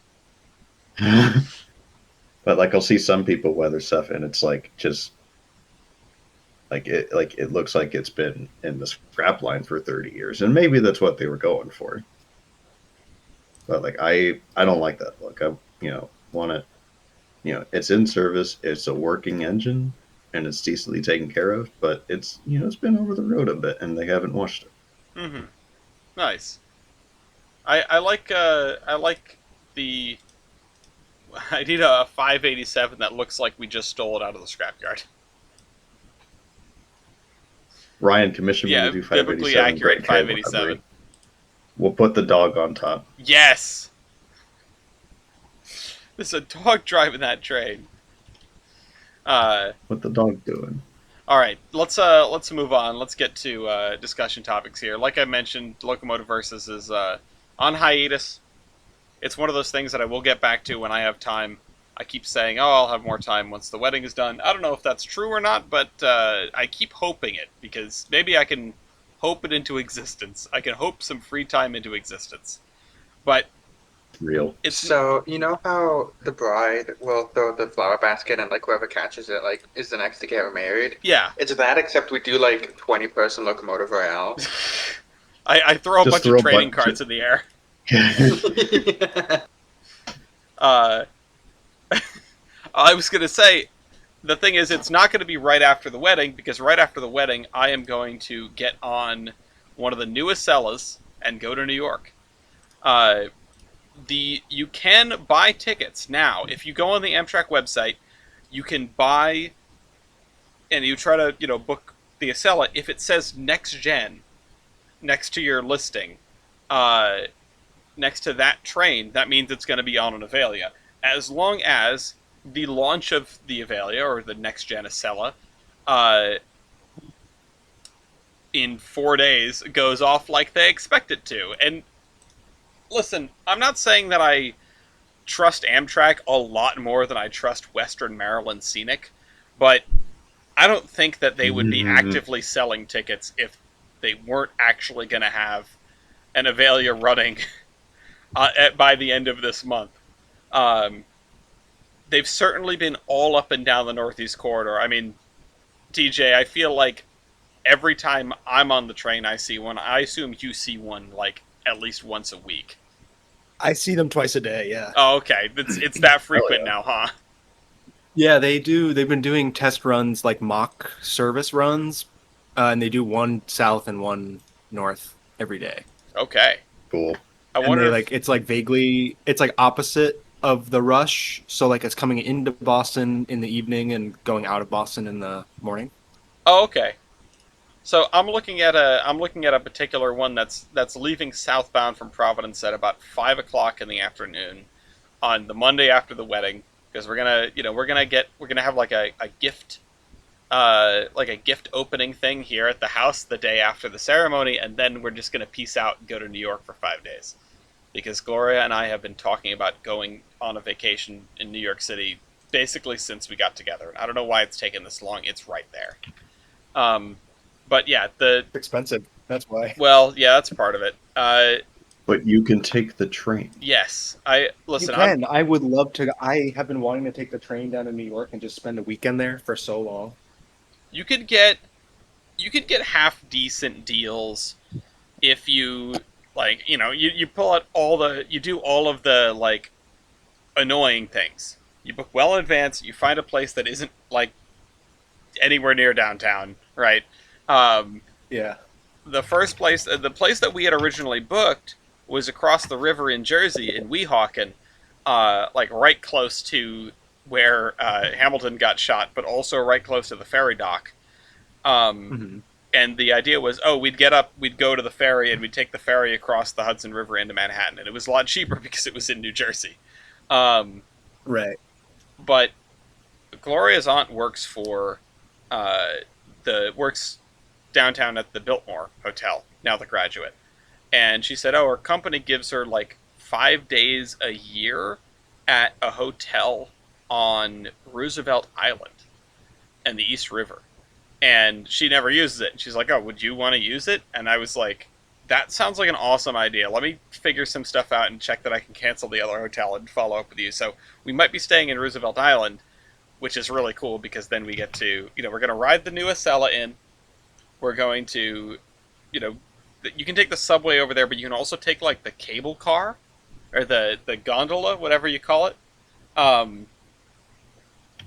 But I'll see some people weather stuff, and it's just it looks like it's been in the scrap line for 30 years, and maybe that's what they were going for. But I don't like that look. I want it. It's in service. It's a working engine, and it's decently taken care of. But it's it's been over the road a bit, and they haven't washed it. Mm-hmm. Nice. I like the. I need a 587 that looks like we just stole it out of the scrapyard. Ryan commissioned me Yeah, to do biblically 587. accurate 587. We'll put the dog on top. Yes. There's a dog driving that train. What the dog doing? All right, let's move on. Let's get to discussion topics here. Like I mentioned, Locomotive Versus is on hiatus. It's one of those things that I will get back to when I have time. I keep saying, "Oh, I'll have more time once the wedding is done." I don't know if that's true or not, but I keep hoping it because maybe I can hope it into existence. I can hope some free time into existence. But Real. So you know how the bride will throw the flower basket and whoever catches it is the next to get married? Yeah. It's that, except we do 20-person locomotive royale. I throw a Just bunch of trading cards in the air. I was gonna say, the thing is, it's not going to be right after the wedding, because right after the wedding, I am going to get on one of the newest Cellas and go to New York. you can buy tickets now. If you go on the Amtrak website, you can buy, and you try to book the Acela. If it says next gen next to your listing, uh, next to that train, that means it's going to be on an Avalia. As long as the launch of the Avalia or the next gen Acela uh, in 4 days goes off like they expect it to. And listen, I'm not saying that I trust Amtrak a lot more than I trust Western Maryland Scenic, but I don't think that they would be actively selling tickets if they weren't actually going to have an Avalia running by the end of this month. Um, they've certainly been all up and down the Northeast Corridor. I mean, DJ, I feel like every time I'm on the train, I see one. I assume you see one like at least once a week. I see them twice a day. Yeah. Oh, okay. It's that frequent now, huh? Yeah, they do. They've been doing test runs, like mock service runs, and they do one south and one north every day. Okay. Cool. I And wonder they if, like it's like opposite of the rush. So like it's coming into Boston in the evening and going out of Boston in the morning. oh, okay. So I'm looking at a particular one that's leaving southbound from Providence at about 5 o'clock in the afternoon on the Monday after the wedding, because we're gonna have a gift like a gift opening thing here at the house the day after the ceremony, and then we're just gonna peace out and go to New York for 5 days, because Gloria and I have been talking about going on a vacation in New York City basically since we got together. And I don't know why it's taken this long. It's right there. But yeah, It's expensive. That's why. well, yeah, that's part of it. But you can take the train. Yes, I listen. You can. I would love to. I have been wanting to take the train down to New York and just spend a weekend there for so long. You could get half decent deals if you you pull out you do all of the like annoying things. You book well in advance. You find a place that isn't like anywhere near downtown, right? Um, Yeah. the place that we had originally booked was across the river in Jersey, in Weehawken, like right close to where Hamilton got shot, but also right close to the ferry dock. And the idea was, we'd go to the ferry, and we'd take the ferry across the Hudson River into Manhattan, and it was a lot cheaper because it was in New Jersey. Right. But Gloria's aunt works for works downtown at the Biltmore Hotel, now the Graduate. And she said, her company gives her like 5 days a year at a hotel on Roosevelt Island and the East River. And she never uses it. And she's like, would you want to use it? And I was like, that sounds like an awesome idea. Let me figure some stuff out and check that I can cancel the other hotel and follow up with you. So we might be staying in Roosevelt Island, which is really cool because then we get to, we're going to ride the new Acela in. We're going to, you can take the subway over there, but you can also take like the cable car or the gondola, whatever you call it,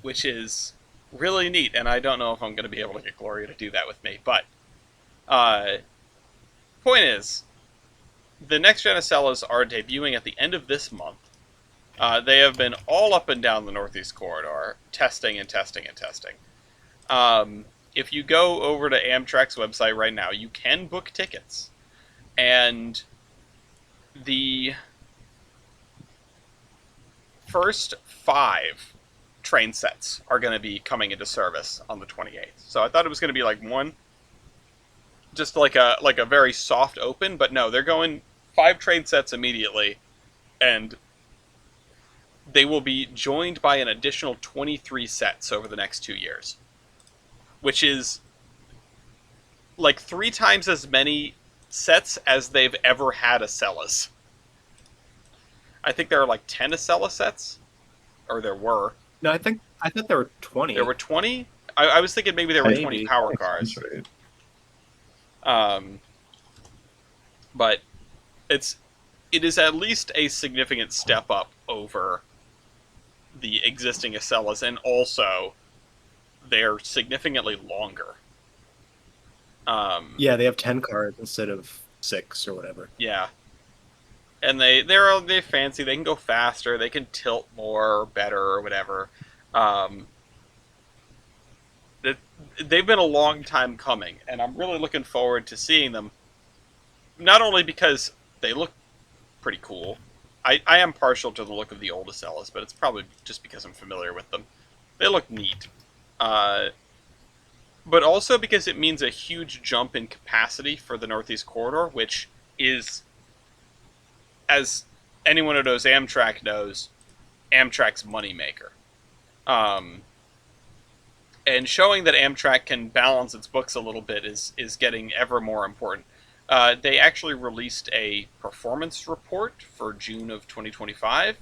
which is really neat. And I don't know if I'm going to be able to get Gloria to do that with me, but point is, the next gen Acelas are debuting at the end of this month. They have been all up and down the Northeast Corridor, testing and testing and testing. If you go over to Amtrak's website right now, you can book tickets. And the first 5 train sets are going to be coming into service on the 28th. So I thought it was going to be like one, just like a very soft open, but no, they're going 5 train sets immediately, and they will be joined by an additional 23 sets over the next 2 years, which is like 3 times as many sets as they've ever had Acelas. I think there are like 10 Acela sets, or there were. No, I thought there were 20. There were 20? I was thinking maybe there were 20 power cars. Right. But it is at least a significant step up over the existing Acelas, and also they're significantly longer. Yeah, they have 10 cars instead of 6 or whatever. Yeah. and they're fancy. They can go faster. They can tilt more, or better, or whatever. Um, it, they've been a long time coming, and I'm really looking forward to seeing them. Not only because they look pretty cool. I am partial to the look of the old Acellas, but it's probably just because I'm familiar with them. They look neat. Uh, but also because it means a huge jump in capacity for the Northeast Corridor, which is, as anyone who knows Amtrak knows, Amtrak's moneymaker. Um, and showing that Amtrak can balance its books a little bit is getting ever more important. They actually released a performance report for June of 2025.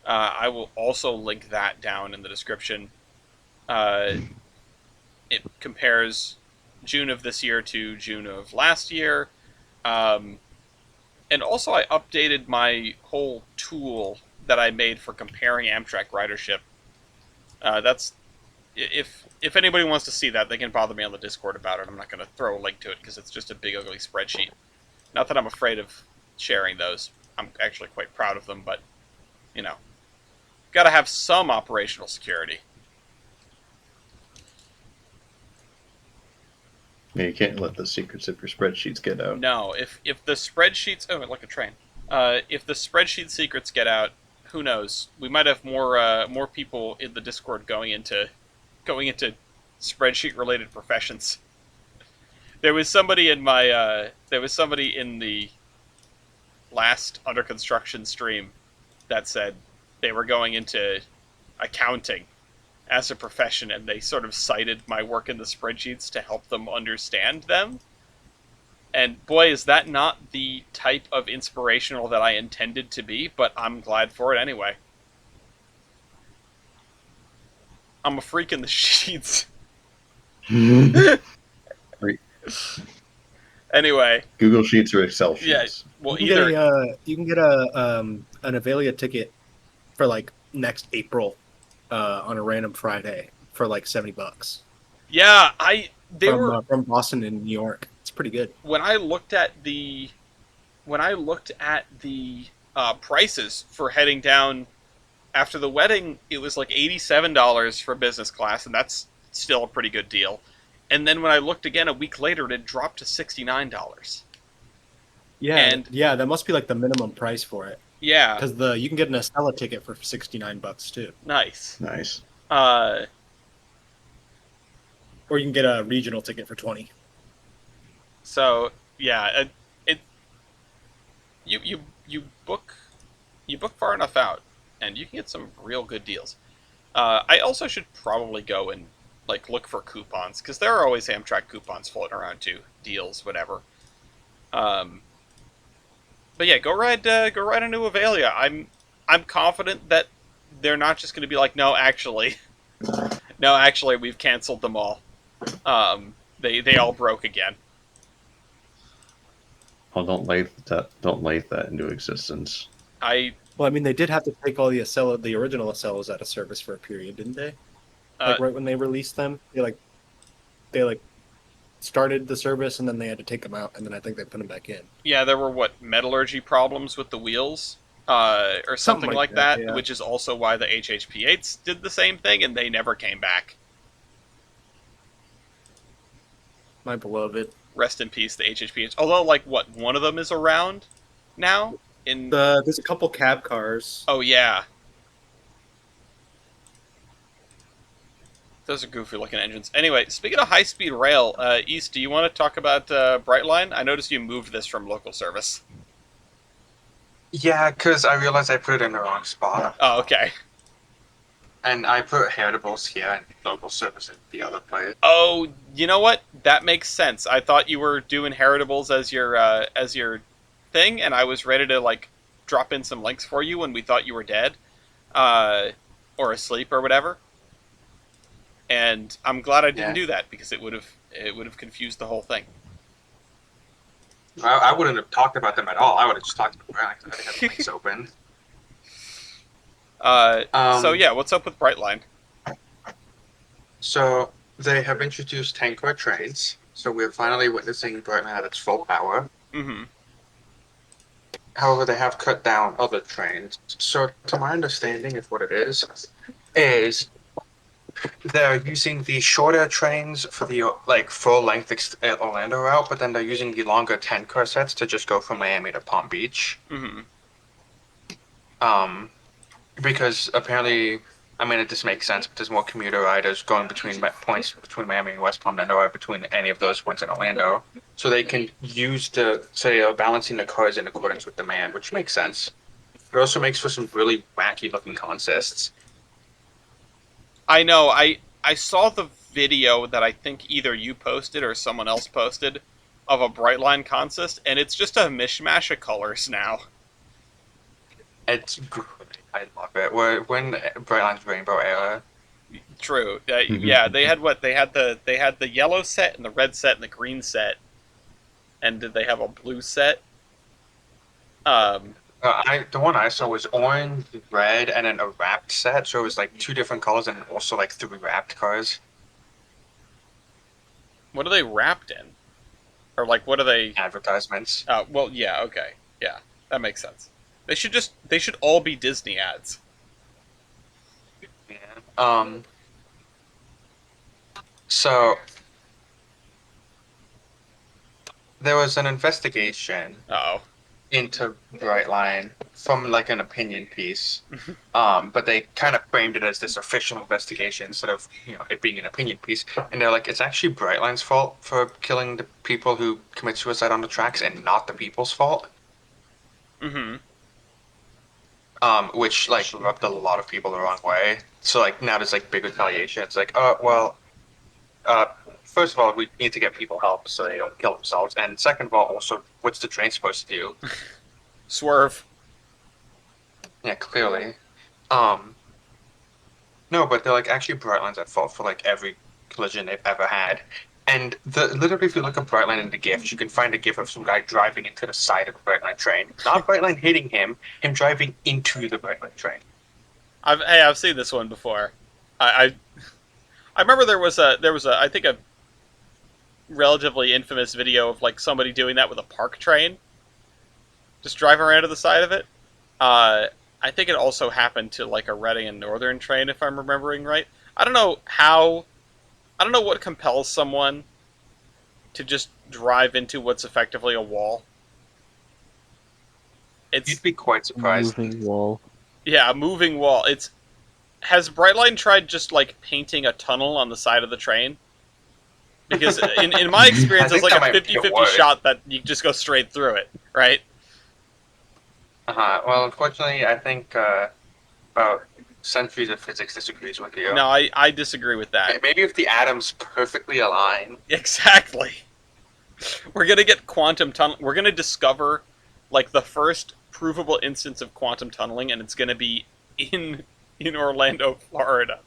I will also link that down in the description. It compares June of this year to June of last year. Um, and also, I updated my whole tool that I made for comparing Amtrak ridership. That's if anybody wants to see that, they can bother me on the Discord about it. I'm not going to throw a link to it because it's just a big ugly spreadsheet. Not that I'm afraid of sharing those. I'm actually quite proud of them, but you know, got to have some operational security. Yeah, you can't let the secrets of your spreadsheets get out. No, if the spreadsheets, like a train. If the spreadsheet secrets get out, who knows? We might have more people in the Discord going into spreadsheet related professions. There was somebody in the last under construction stream that said they were going into accounting as a profession, and they sort of cited my work in the spreadsheets to help them understand them. And boy, is that not the type of inspirational that I intended to be, but I'm glad for it anyway. I'm a freak in the sheets. Anyway. Google Sheets or Excel sheets? Yeah, well, you can get an Avalia ticket for like next April on a random Friday for like $70. Yeah, from Boston and New York. It's pretty good. When I looked at the prices for heading down after the wedding, it was like $87 for business class, and that's still a pretty good deal. And then when I looked again a week later, it had dropped to $69. Yeah, that must be like the minimum price for it. Yeah, because you can get an Estella ticket for $69 too. Nice. Or you can get a regional ticket for $20. So yeah, you book far enough out, and you can get some real good deals. I also should probably go and like look for coupons, because there are always Amtrak coupons floating around too, deals, whatever. But yeah, go ride a new Avalia. I'm confident that they're not just going to be like, no, actually, we've canceled them all. They all broke again. Oh, don't lathe that into existence. Well, I mean, they did have to take all the original Acellas out of service for a period, didn't they? Like right when they released them, they started the service and then they had to take them out, and then I think they put them back in. Yeah, there were metallurgy problems with the wheels, or something like that, yeah. Which is also why the HHP8s did the same thing, and they never came back. My beloved. Rest in peace, the HHP8s. Although, one of them is around now? There's a couple cab cars. Oh, yeah. Those are goofy-looking engines. Anyway, speaking of high-speed rail, East, do you want to talk about Brightline? I noticed you moved this from local service. Yeah, because I realized I put it in the wrong spot. Oh, okay. And I put heritables here and local service in the other place. Oh, you know what? That makes sense. I thought you were doing heritables as your thing, and I was ready to drop in some links for you when we thought you were dead, or asleep or whatever. And I'm glad I didn't do that, because it would have confused the whole thing. I wouldn't have talked about them at all. I would have just talked about them. I had the links open. So yeah, what's up with Brightline? So they have introduced tank car trains. So we're finally witnessing Brightline at its full power. Mm-hmm. However, they have cut down other trains. So, to my understanding, of what it is they're using the shorter trains for the like full length Orlando route, but then they're using the longer 10-car sets to just go from Miami to Palm Beach. Hmm. Um, because apparently, I mean, it just makes sense. But there's more commuter riders going between points between Miami and West Palm than there are between any of those points in Orlando. So they can use balancing the cars in accordance with demand, which makes sense. It also makes for some really wacky looking consists. I know. I saw the video that I think either you posted or someone else posted of a Brightline consist, and it's just a mishmash of colors now. It's great. I love it. When Brightline's Rainbow era. True. Yeah, they had what? They had the yellow set and the red set and the green set, and did they have a blue set? Um, The one I saw was orange, red, and then a wrapped set. So it was like two different colors and also like three wrapped cars. what are they wrapped in? Or like, what are they? Advertisements. Well, yeah, okay, yeah, that makes sense. They should all be Disney ads. Yeah. So there was an investigation Oh, into Brightline from like an opinion piece. But they kind of framed it as this official investigation instead of it being an opinion piece. And they're like, it's actually Brightline's fault for killing the people who commit suicide on the tracks, and not the people's fault. mm-hmm. Which like rubbed a lot of people the wrong way. So like now there's like big retaliation. It's like, uh, first of all, we need to get people help so they don't kill themselves, and second of all, also, what's the train supposed to do? Swerve. Yeah, clearly. Um, no, but they're like actually Brightline's at fault for like every collision they've ever had. And literally, if you look up Brightline in the GIFs, you can find a GIF of some guy driving into the side of the Brightline train. Not Brightline hitting him driving into the Brightline train. I've seen this one before. I remember there was a I think a relatively infamous video of like somebody doing that with a park train, just driving around to the side of it. I think it also happened to like a Reading and Northern train, if I'm remembering right. I don't know how. I don't know what compels someone to just drive into what's effectively a wall. It's You'd be quite surprised. Moving wall. yeah, a moving wall. Has Brightline tried just like painting a tunnel on the side of the train? Because in my experience, I it's think like that a might be a 50-50 word. shot that you just go straight through it, right? Well, unfortunately, I think about centuries of physics disagrees with you. No, I disagree with that. Maybe if the atoms perfectly align. Exactly. We're gonna get quantum tunnel. We're gonna discover like the first provable instance of quantum tunneling, and it's gonna be in Orlando, Florida,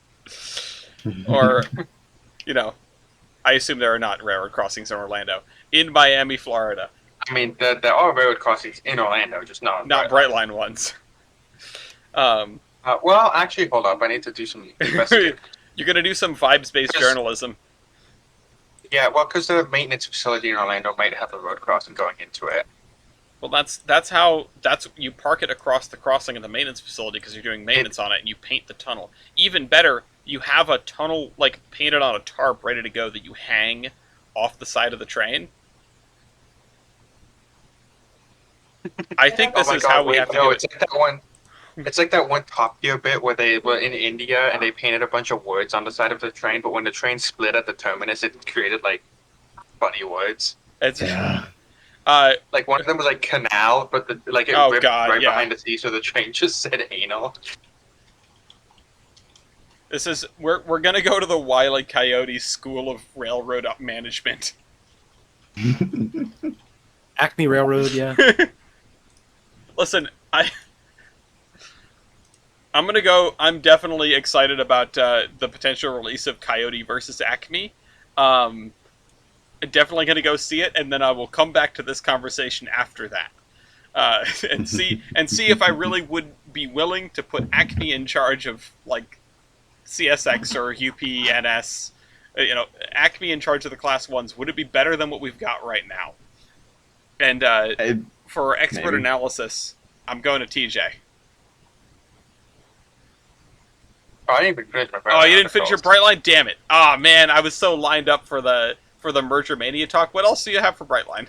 or I assume there are not railroad crossings in Orlando. In Miami, Florida, I mean, there are railroad crossings in Orlando, just not Brightline ones. Well, actually, hold up. I need to do some investigating. You're gonna do some vibes-based journalism. Yeah, well, because the maintenance facility in Orlando might have a road crossing going into it. Well, that's you park it across the crossing of the maintenance facility because you're doing maintenance on it, and you paint the tunnel. Even better, you have a tunnel like painted on a tarp ready to go that you hang off the side of the train. I think this is how we have to do it. It's like that one. It's like that one Top Gear bit where they were in India and they painted a bunch of words on the side of the train, but when the train split at the terminus, it created like funny words. It's Yeah. Like one of them was like canal, but it ripped right behind the sea, so the train just said anal. This is we're gonna go to the Wile Coyote School of Railroad Management. Acme Railroad, yeah. Listen, I'm gonna go. I'm definitely excited about the potential release of Coyote versus Acme. Definitely gonna go see it, and then I will come back to this conversation after that, and see if I really would be willing to put Acme in charge of like CSX or UPNS. Acme in charge of the Class 1s. Would it be better than what we've got right now? And for expert Maybe. analysis, I'm going to TJ. Oh, I didn't even finish my Oh, you didn't finish your articles. Brightline? Damn it! Ah, man, I was so lined up for the Merger Mania talk. What else do you have for Brightline?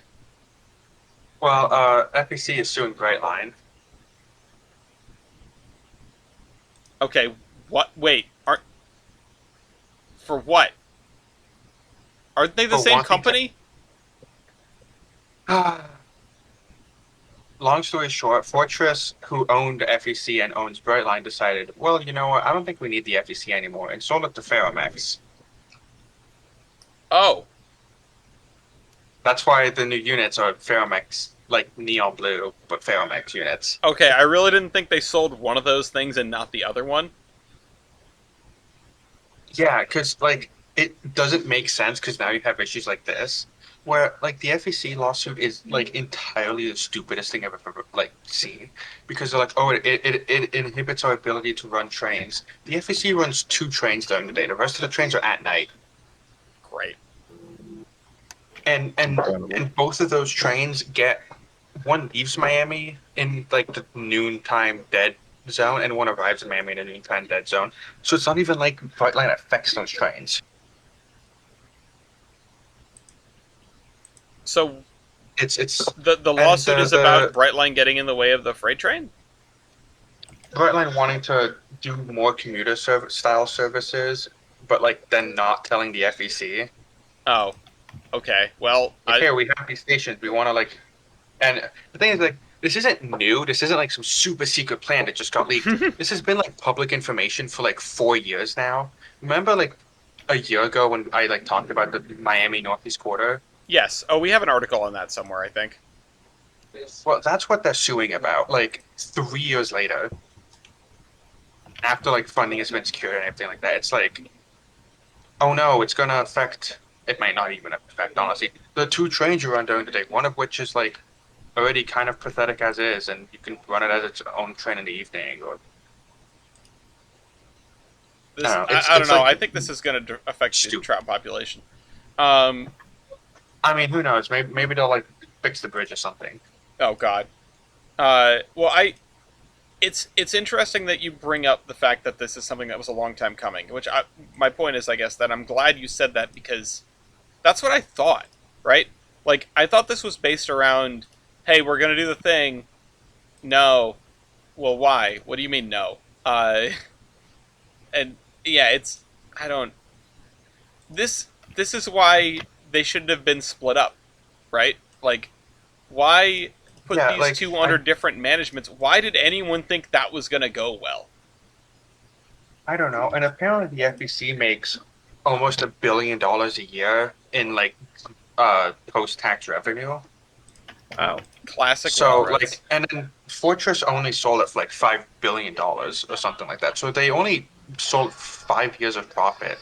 Well, FEC is suing Brightline. Okay, what? Wait, aren't for what? Aren't they the For same wanting to- company? Long story short, Fortress, who owned FEC and owns Brightline, decided, well, you know what? I don't think we need the FEC anymore, and sold it to Ferromex. Oh, That's why the new units are Ferromex, like neon blue, but Ferromex units. okay. I really didn't think they sold one of those things and not the other one. Yeah, because like it doesn't make sense because now you have issues like this, where like the FEC lawsuit is like entirely the stupidest thing I've ever like seen, because they're like, oh, it inhibits our ability to run trains. The FEC runs 2 trains during the day. The rest of the trains are at night, Great. and and Incredible. and both of those trains get one leaves Miami in like the noontime dead zone, and one arrives in Miami in a noontime dead zone. So it's not even like Brightline affects those trains. So It's the and lawsuit is about Brightline getting in the way of the freight train. Brightline wanting to do more commuter style services, but like then not telling the FEC. Oh, okay. Well, Like, here we have these stations. We want to like, and the thing is like, this isn't new. This isn't like some super secret plan that just got leaked. This has been like public information for like 4 years now. Remember like a year ago when I like talked about the Miami Northeast Corridor? yes. Oh, we have an article on that somewhere, I think. Well, that's what they're suing about. Like 3 years later, after like funding has been secured and everything like that, it's like, oh no, it's gonna affect. It might not even affect, honestly, the 2 trains you run during the day. One of which is like already kind of pathetic as is, and you can run it as its own train in the evening. Or This, I don't know. I don't It's know. like I think this is going to affect the stupid. trout population. Um. I mean, who knows? Maybe they'll like fix the bridge or something. Oh God. Well, it's interesting that you bring up the fact that this is something that was a long time coming. My point is, I guess, that I'm glad you said that because that's what I thought. Right? Like I thought this was based around, hey, we're going to do the thing. No. Well, why? What do you mean no? And yeah, it's I don't. This is why they shouldn't have been split up, right? Like, why put Yeah, these like two under different managements? Why did anyone think that was gonna go well? I don't know. And apparently the FEC makes almost $1 billion a year in like post tax revenue. Wow, classic So railroads. like, and then Fortress only sold it for like $5 billion or something like that. So they only sold 5 years of profit.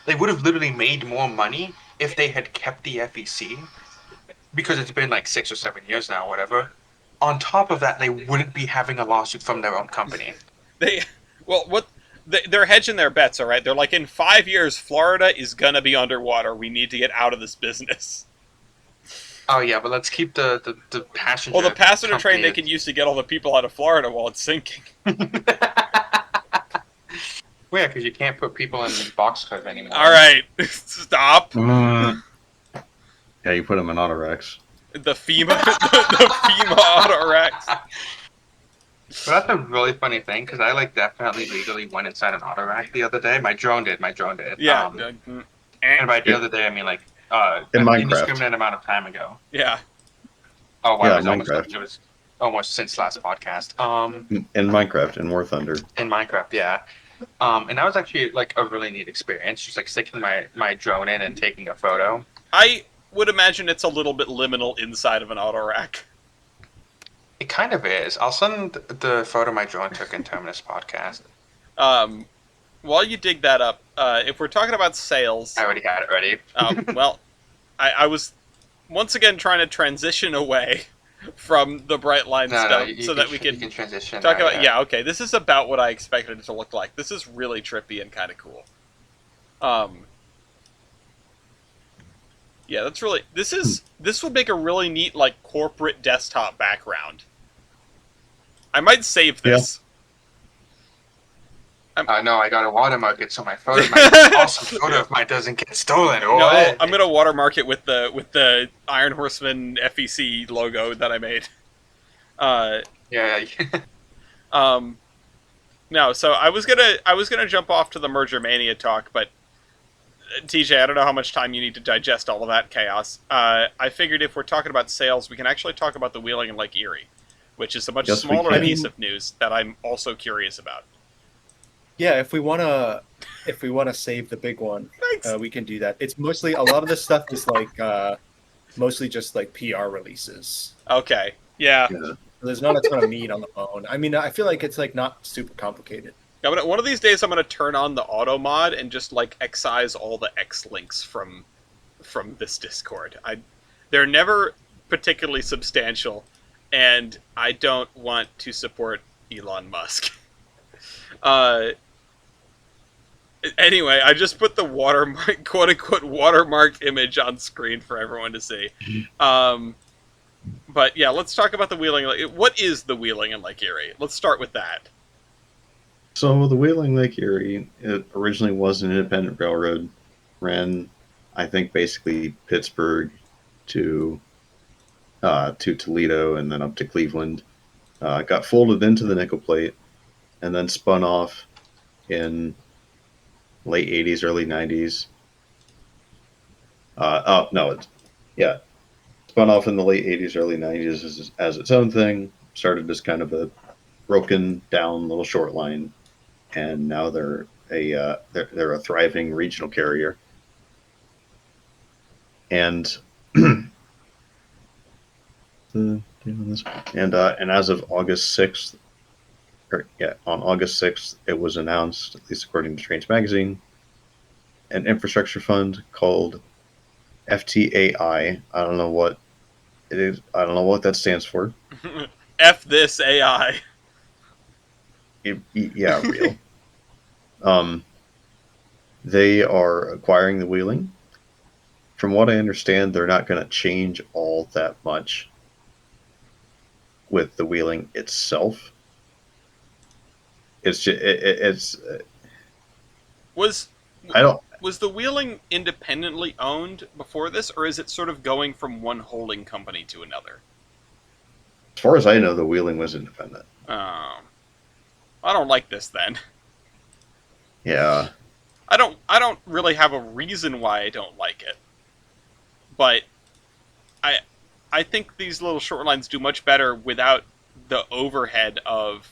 They would have literally made more money if they had kept the FEC, because it's been like 6 or 7 years now, whatever. On top of that, they wouldn't be having a lawsuit from their own company. They, well, what they're hedging their bets, all right. They're like, in 5 years, Florida is gonna be underwater. We need to get out of this business. Oh yeah, but let's keep the passenger. Well, the passenger train they company- can use to get all the people out of Florida while it's sinking. Well, yeah, because you can't put people in boxcars anymore. All right, stop. Yeah, you put them in Autorex. The FEMA, the FEMA Autorex. So that's a really funny thing, because I like definitely legally went inside an auto rack the other day. My drone did. Yeah. And by the other day, I mean like In an Minecraft. indiscriminate amount of time ago. Yeah. Oh wow, Yeah, it was almost since last podcast. In Minecraft, in War Thunder. In Minecraft, yeah. And that was actually like a really neat experience, just like sticking my drone in and taking a photo. I would imagine it's a little bit liminal inside of an auto rack. It kind of is. I'll send the photo my drone took in Terminus podcast. While you dig that up, if we're talking about sales, I already had it ready. well, I was once again trying to transition away from the Brightline stuff so that we you can can transition. talk now, about. Yeah, okay, this is about what I expected it to look like. This is really trippy and kind of cool. Yeah, that's really this would make a really neat like corporate desktop background. I might save Yeah. this. No, I got a watermark it so my awesome photo of mine doesn't get stolen. No, What? I'm gonna watermark it with the Iron Horseman FEC logo that I made. Uh, Yeah. um, no, so I was gonna jump off to the Merger Mania talk, but TJ, I don't know how much time you need to digest all of that chaos. I figured if we're talking about sales, we can actually talk about the wheeling in Lake Erie, which is a much Yes, we smaller can. piece of news that I'm also curious about. Yeah, if we wanna save the big one, Thanks. we can do that. It's mostly a lot of this stuff is like mostly just like PR releases. Okay. Yeah. Yeah. There's not a ton of meat on the bone. I mean, I feel like it's like not super complicated. One of these days, I'm gonna turn on the auto mod and just like excise all the X links from this Discord. They're never particularly substantial, and I don't want to support Elon Musk. Uh, anyway, I just put the watermark, quote unquote, watermark image on screen for everyone to see. But yeah, let's talk about the wheeling. What is the wheeling in Lake Erie? Let's start with that. So the Wheeling Lake Erie, it originally was an independent railroad, ran, I think, basically Pittsburgh to Toledo and then up to Cleveland. Got folded into the nickel plate, and then spun off in late '80s, early '90s. Oh no, yeah, spun off in the late '80s, early '90s as its own thing. Started as kind of a broken down little short line, and now they're a thriving regional carrier. And and as of August 6th, on August 6th, it was announced, at least according to Trains Magazine, an infrastructure fund called FTAI. I don't know what it is. I don't know what that stands for. F this AI. Yeah, real. They are acquiring the wheeling. From what I understand, they're not going to change all that much with the wheeling itself. It's just, it's Was I don't. was the wheeling independently owned before this, or is it sort of going from one holding company to another? As far as I know, the wheeling was independent. I don't like this then. Yeah. I don't really have a reason why I don't like it. But I think these little short lines do much better without the overhead of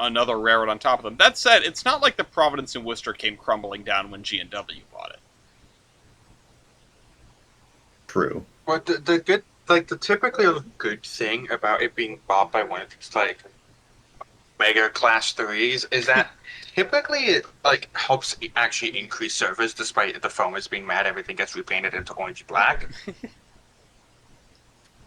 another railroad on top of them. That said, it's not like the Providence and Worcester came crumbling down when G&W bought it. True. But the good, like the typically good thing about it being bought by one of these like mega class threes is that typically it like helps actually increase service despite the foamers being mad everything gets repainted into orange black.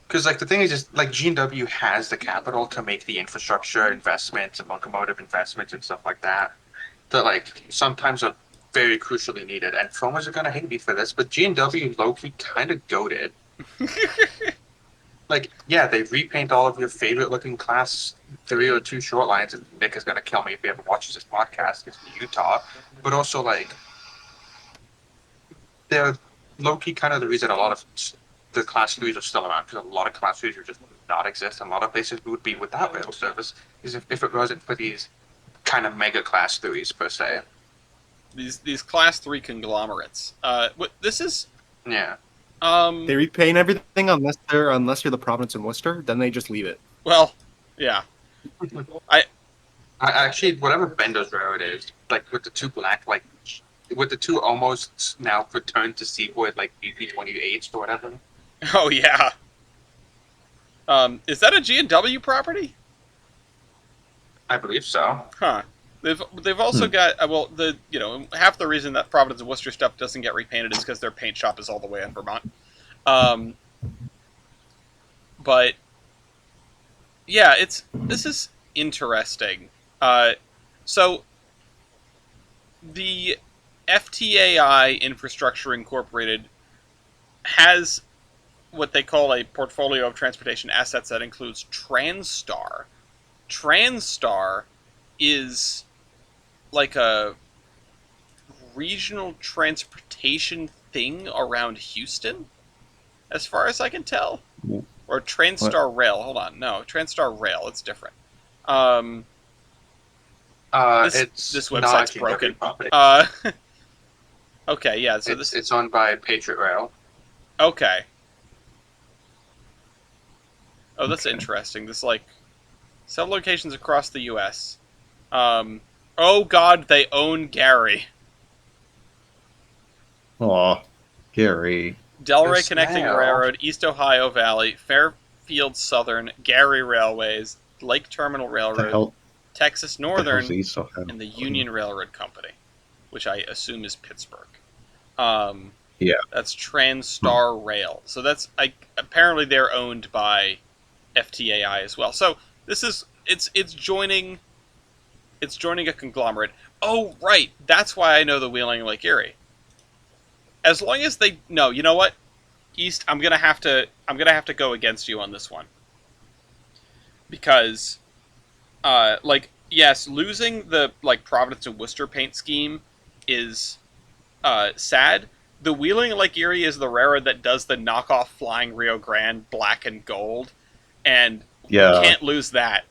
Because like the thing is just like G&W has the capital to make the infrastructure investments and locomotive investments and stuff like that like sometimes are very crucially needed. And foamers are gonna hate me for this, but G&W low-key kind of goated. Like, yeah, they repaint all of your favorite looking class 302 short lines, and Nick is gonna kill me if he ever watches this podcast. It's Utah, but also like they're low key kind of the reason a lot of the class threes are still around, because a lot of class threes would just not exist, and a lot of places would be without rail service, is if it wasn't for these kind of mega class threes per se. These class 3 conglomerates. This is Yeah. They repaint everything unless you're the Providence and Worcester, then they just leave it. Well, yeah. I actually, whatever Bendo's railroad is, like with the two black, like with the two almost now returned to Seaboard, like BP-28s or whatever. Oh yeah. Is that a G&W property? I believe so. Huh. They've also got half the reason that Providence and Worcester stuff doesn't get repainted is because their paint shop is all the way in Vermont. But yeah, this is interesting. So the FTAI Infrastructure Incorporated has what they call a portfolio of transportation assets that includes Transstar. Transstar is like a regional transportation thing around Houston, as far as I can tell. Or Transstar Rail. Hold on, no, Transstar Rail. It's different. This It's website's not a broken. property. Okay, yeah. So It's owned by Patriot Rail. Okay. Oh, that's Okay. interesting. This like several locations across the U.S. Oh God, they own Gary. Aw, Gary. Delray The Connecting smell. Railroad, East Ohio Valley, Fairfield Southern, Gary Railways, Lake Terminal What the Railroad, hell? Texas What the hell's Northern, East Ohio? and the Union Railroad Company, which I assume is Pittsburgh. Yeah. That's Transstar Rail. So that's apparently they're owned by FTAI as well. So this is it's joining a conglomerate. Oh right, that's why I know the Wheeling Lake Erie. As long as they no, you know what? East, I'm gonna have to go against you on this one because, like, yes, losing the like Providence and Worcester paint scheme is sad. The Wheeling Lake Erie is the railroad that does the knockoff Flying Rio Grande black and gold, and we Yeah. can't lose that.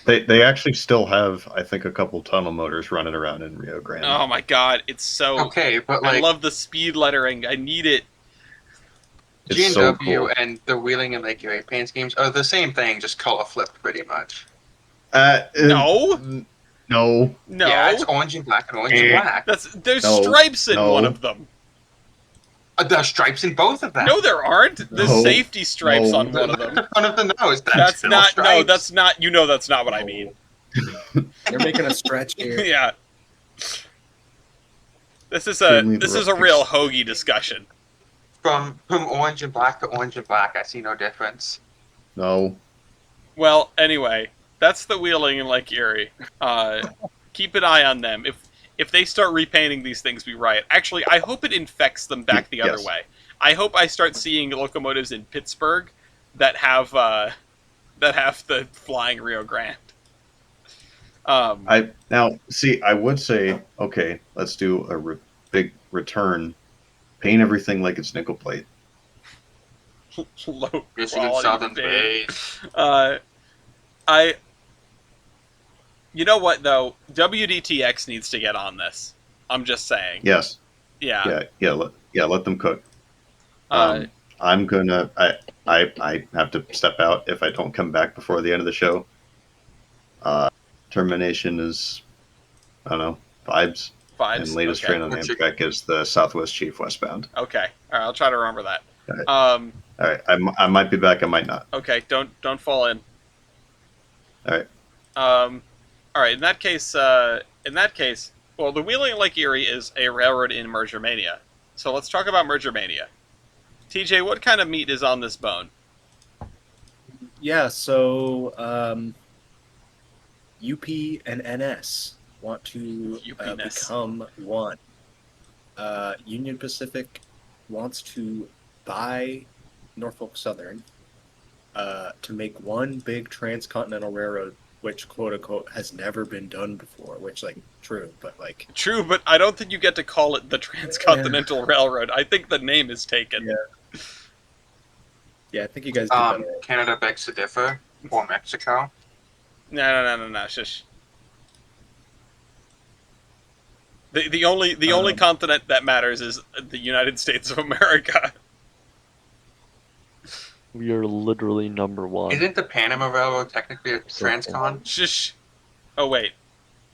They actually still have, I think, a couple tunnel motors running around in Rio Grande. Oh my god, it's so. Okay, but I like love the speed lettering. I need it. It's G and so W cool. and the Wheeling and Lake Erie paint schemes are the same thing, just color flipped pretty much. No. No. No, Yeah, it's orange and black and orange and black. there's No. stripes in No. one of them. There are stripes in both of them. No, there aren't. There's No. safety stripes No. on one of them. The front of the nose. That's still not. stripes. No, that's not. You know, that's not what I mean. You're making a stretch here. Yeah. This is Certainly a real hoagie discussion. From orange and black to orange and black, I see no difference. No. Well, anyway, that's the Wheeling and Lake Erie. Keep an eye on them. If they start repainting these things, we riot. Actually, I hope it infects them back the other Yes. way. I hope I start seeing locomotives in Pittsburgh that have the Flying Rio Grande. I would say, okay, let's do a big return. Paint everything like it's nickel plate. Low Michigan quality Southern paint. Bay. You know what though? WDTX needs to get on this. I'm just saying. Yes. Yeah. Let them cook. Uh, I'm gonna. I have to step out if I don't come back before the end of the show. Termination is, I don't know, vibes. Vibes. And latest Okay. train on Amtrak is the Southwest Chief westbound. Okay. All right. I'll try to remember that. All right. Um. All right. I might be back. I might not. Okay. Don't fall in. All right. All right. In that case, well, the Wheeling Lake Erie is a railroad in Merger Mania. So let's talk about Merger Mania. TJ, what kind of meat is on this bone? Yeah, so UP and NS want to UP-ness. become one. Union Pacific wants to buy Norfolk Southern to make one big transcontinental railroad, which quote unquote has never been done before. Which, like, true, but like True, but I don't think you get to call it the Transcontinental Railroad. I think the name is taken. yeah, I think you guys did better. Canada begs to differ, or Mexico. No. Shush. The only continent that matters is the United States of America. We are literally number one. Isn't the Panama Railroad technically a So- transcon? Shush. Oh wait.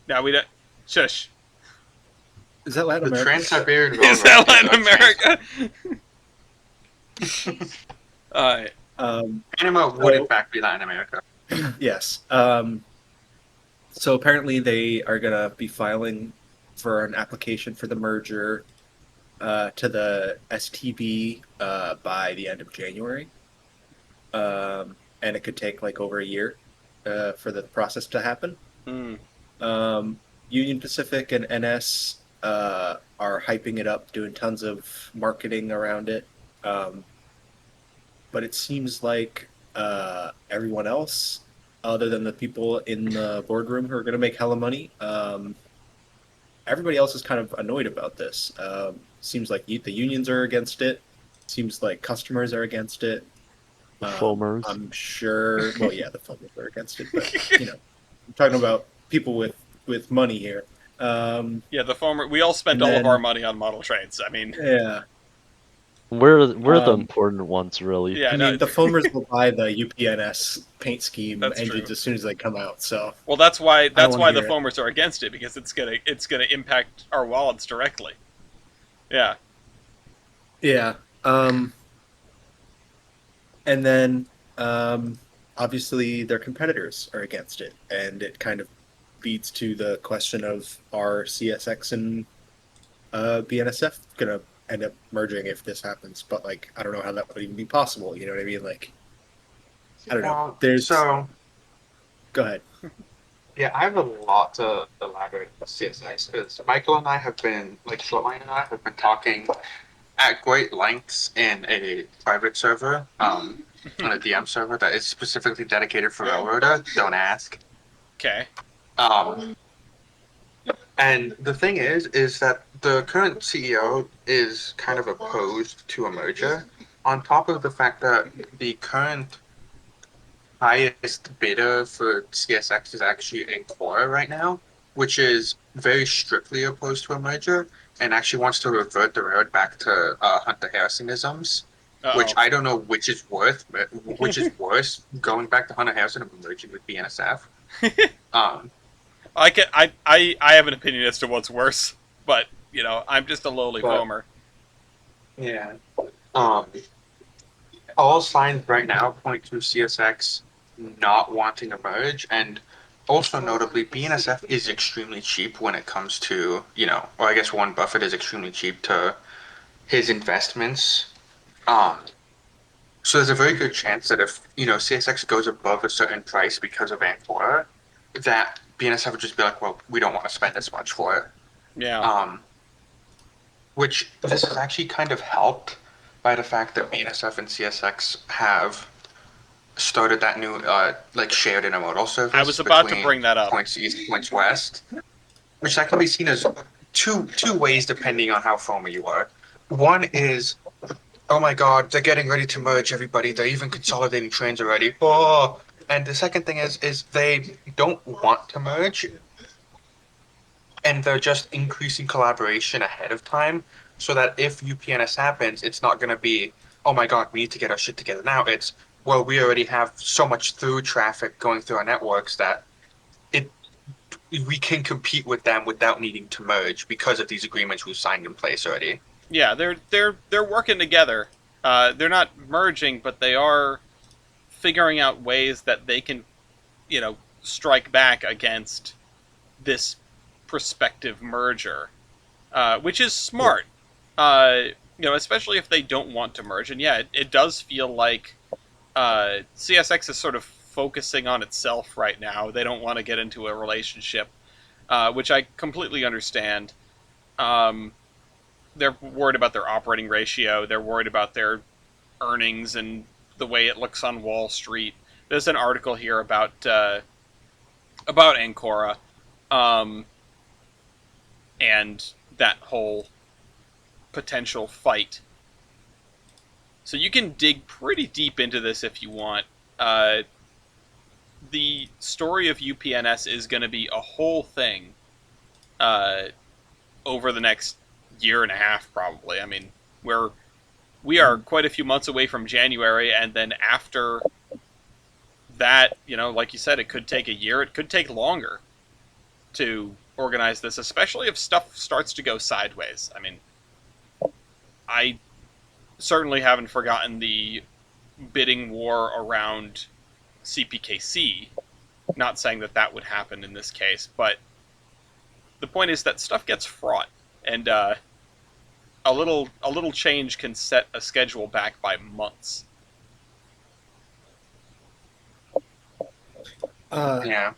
Now we don't. Shush. Is that Latin The America? Trans-Siberian Railroad. Is that Latin a America? Alright. Panama would in fact be Latin America. Yes. So apparently they are going to be filing for an application for the merger to the STB by the end of January. And it could take like over a year for the process to happen. Union Pacific and NS are hyping it up, doing tons of marketing around it. Um, but it seems like everyone else, other than the people in the boardroom who are going to make hella money, everybody else is kind of annoyed about this. Seems like the unions are against it. Seems like customers are against it. The foamers. I'm sure. Well, yeah, the foamers are against it, but I'm talking about people with money here. Yeah, the former. We all spent And all of our then money on model trains. I mean, yeah, We're the um, important ones, really. yeah, I no, mean the foamers will buy the UPNS paint scheme that's true. engines as soon as they come out. So Well, that's why I don't want to the hear it. foamers are against it, because it's gonna impact our wallets directly. Yeah, Yeah. And then obviously their competitors are against it, and it kind of leads to the question of are CSX and BNSF gonna end up merging if this happens? But like, I don't know how that would even be possible. You know what I mean? Like, I don't know. Well, There's so go ahead. yeah, I have a lot to elaborate on CSX because Michael and I have been, like Shortline and I have been talking at great lengths in a private server, on a DM server that is specifically dedicated for Railroader. Don't ask. okay. Um, and the thing is that the current CEO is kind of opposed to a merger. On top of the fact that the current highest bidder for CSX is actually Ancora right now, which is very strictly opposed to a merger and actually wants to revert the road back to Hunter Harrisonisms, which Uh I don't know which is worse, going back to Hunter Harrison or merging with BNSF. oh. Um, I have an opinion as to what's worse, but I'm just a lowly but foamer. yeah, um, all signs right now point to CSX not wanting to merge, and also notably, BNSF is extremely cheap when it comes to, or I guess Warren Buffett is extremely cheap to his investments. Um, so there's a very good chance that if, CSX goes above a certain price because of Ancora, that BNSF would just be like, well, we don't want to spend as much for it. Yeah. Um, which this has actually kind of helped by the fact that BNSF and CSX have started that new like shared intermodal service I was about to between bring that up. points east, points west, which that can be seen as two ways depending on how foamy you are. One is, oh my god, they're getting ready to merge everybody. They're even consolidating trains already. Oh, and the second thing is they don't want to merge, and they're just increasing collaboration ahead of time so that if UPNS happens, it's not going to be, oh my god, we need to get our shit together now. It's, well, we already have so much through traffic going through our networks that it we can compete with them without needing to merge because of these agreements we've signed in place already. Yeah, they're working together. They're not merging, but they are figuring out ways that they can, strike back against this prospective merger, which is Yeah. smart. Especially if they don't want to merge. And yeah, it does feel like CSX is sort of focusing on itself right now. They don't want to get into a relationship, which I completely understand. Um, they're worried about their operating ratio. They're worried about their earnings and the way it looks on Wall Street. There's an article here about Ancora, um, and that whole potential fight. So you can dig pretty deep into this if you want. Uh, the story of UPNS is going to be a whole thing uh, over the next year and a half, probably. I mean, we are quite a few months away from January, and then after that, like you said, it could take a year. It could take longer to organize this, especially if stuff starts to go sideways. I mean, I certainly haven't forgotten the bidding war around CPKC. Not saying that that would happen in this case, but the point is that stuff gets fraught, and a little change can set a schedule back by months. Uh, Yeah.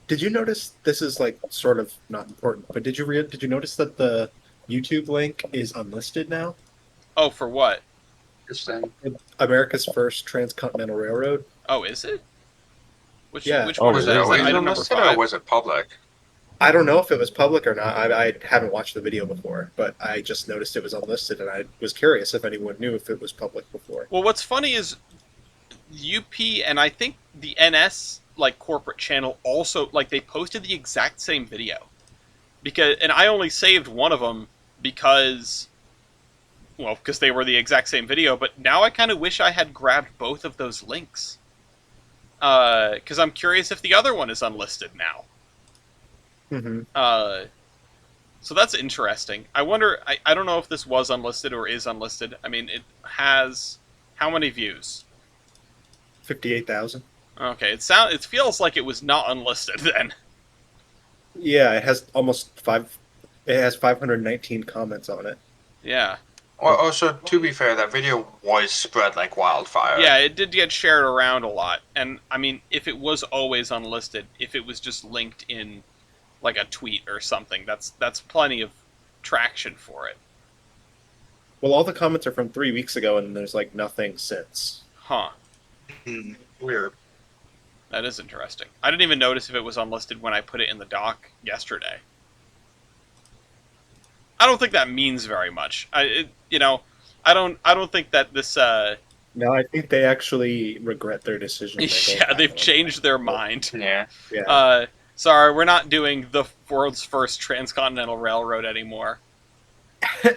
did you notice this is like sort of not important, but did you notice that the YouTube link is unlisted now? Oh, for what? Interesting. America's first transcontinental railroad. Oh, is it? Which Yeah. which Oh, one is Was it it that? is. Is that always item number unlisted or 5? was it public? I don't know if it was public or not. I haven't watched the video before, but I just noticed it was unlisted, and I was curious if anyone knew if it was public before. Well, what's funny is UP and I think the NS like corporate channel also like they posted the exact same video and I only saved one of them because because they were the exact same video. But now I kind of wish I had grabbed both of those links because I'm curious if the other one is unlisted now. Mm-hmm. So that's interesting. I wonder. I don't know if this was unlisted or is unlisted. I mean, it has how many views? 58,000. Okay, it feels like it was not unlisted then. Yeah, it has almost five. It has 519 comments on it. Yeah. Well, also, to be fair, that video was spread like wildfire. Yeah, it did get shared around a lot. And I mean, if it was always unlisted, if it was just linked in like a tweet or something, that's plenty of traction for it. Well, all the comments are from 3 weeks ago, and there's like nothing since. Huh. Weird. That is interesting. I didn't even notice if it was unlisted when I put it in the doc yesterday. I don't think that means very much. I don't think that this. No, I think they actually regret their decision. Yeah, they've changed their mind. Yeah. Yeah. Sorry, we're not doing the world's first transcontinental railroad anymore.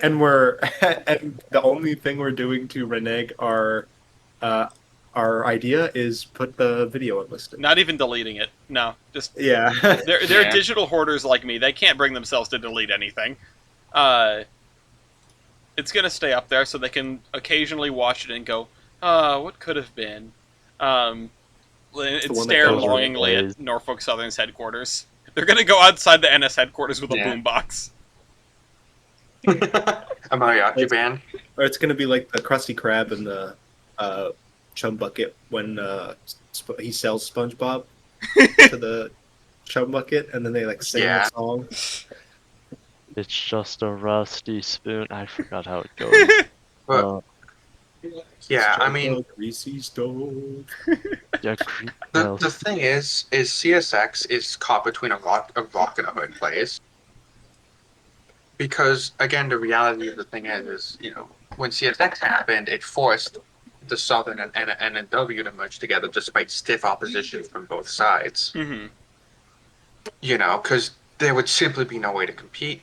and and the only thing we're doing to renege our idea is put the video unlisted. Not even deleting it. No, just Yeah. they're Yeah. digital hoarders like me. They can't bring themselves to delete anything. It's gonna stay up there so they can occasionally watch it and go, what could have been? And the one that stare goes longingly replays. at Norfolk Southern's headquarters. They're gonna go outside the NS headquarters with a Yeah. boombox. A mariachi band. Or it's gonna be like the Krusty Krab in the chum bucket when he sells SpongeBob to the chum bucket, and then they like sing Yeah. the song. It's just a rusty spoon. I forgot how it goes. But, Uh, yeah, I Strike mean, a greasy stove. yeah, the thing is CSX is caught between a rock and a hard place. Because again, the reality of the thing is when CSX happened, it forced the Southern and NNW to merge together despite stiff opposition from both sides. Mm-hmm. Because there would simply be no way to compete.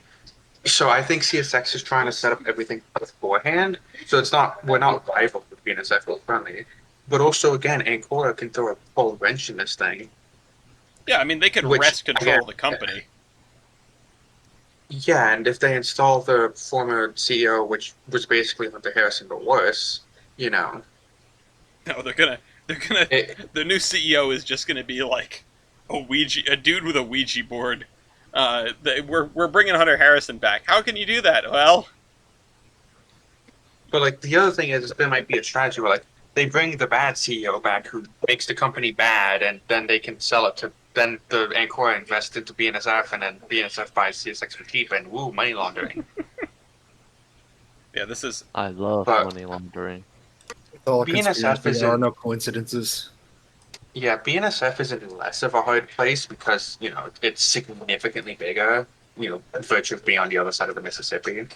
So I think CSX is trying to set up everything beforehand. So we're not rivals with BNSF or friendly. But also, again, Ancora can throw a full wrench in this thing. Yeah, I mean they could Which, wrest control again, of the company. Yeah, and if they install the former CEO, which was basically Hunter Harrison but worse, No, they're gonna it, the new CEO is just gonna be like a dude with a Ouija board. We're bringing Hunter Harrison back. How can you do that? Well, but like the other thing is there might be a strategy where like they bring the bad CEO back who makes the company bad, and then they can sell it to then the Ancora invest into BNSF, and then BNSF buys CSX for cheap, and woo, money laundering. yeah, this is I love But- money laundering. It's all BNSF conspiracy. is There are in- no coincidences. Yeah, BNSF is in less of a hard place because it's significantly bigger. Virtue of being on the other side of the Mississippi.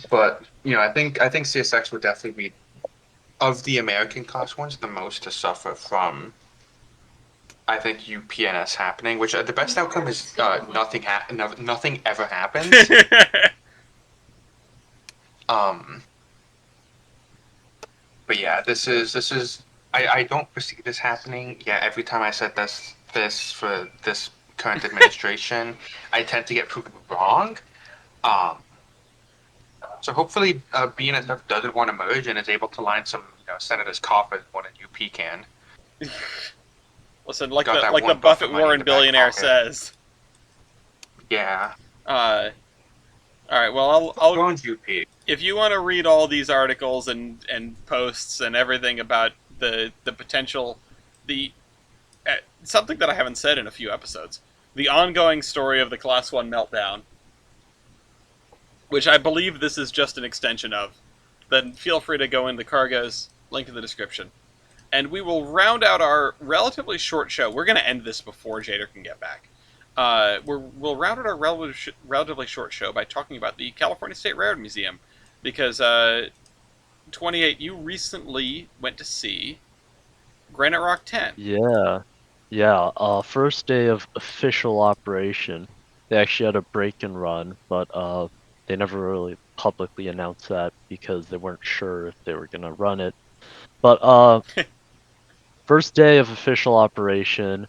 But I think CSX would definitely be of the American class ones the most to suffer from. I think UPNS happening, which the best outcome is nothing ever happens. But yeah, this is I don't foresee this happening. Yeah, every time I said this for this current administration, I tend to get proven wrong. So hopefully, BNSF doesn't want to merge and is able to line some senators' coffers more than UP can. listen, like Got that the one Buffett Buffett money in Warren the back billionaire pocket. says. Yeah, All right, well, I'll go on UP. if you want to read all these articles and posts and everything about the potential, something that I haven't said in a few episodes, the ongoing story of the Class 1 meltdown, which I believe this is just an extension of, then feel free to go into Cargo's, link in the description. And we will round out our relatively short show. We're going to end this before Jader can get back. We'll round out our relatively short show by talking about the California State Railroad Museum, because 28, you recently went to see Granite Rock 10. Yeah. Yeah. First day of official operation. They actually had a break and run, but they never really publicly announced that because they weren't sure if they were gonna run it. But first day of official operation,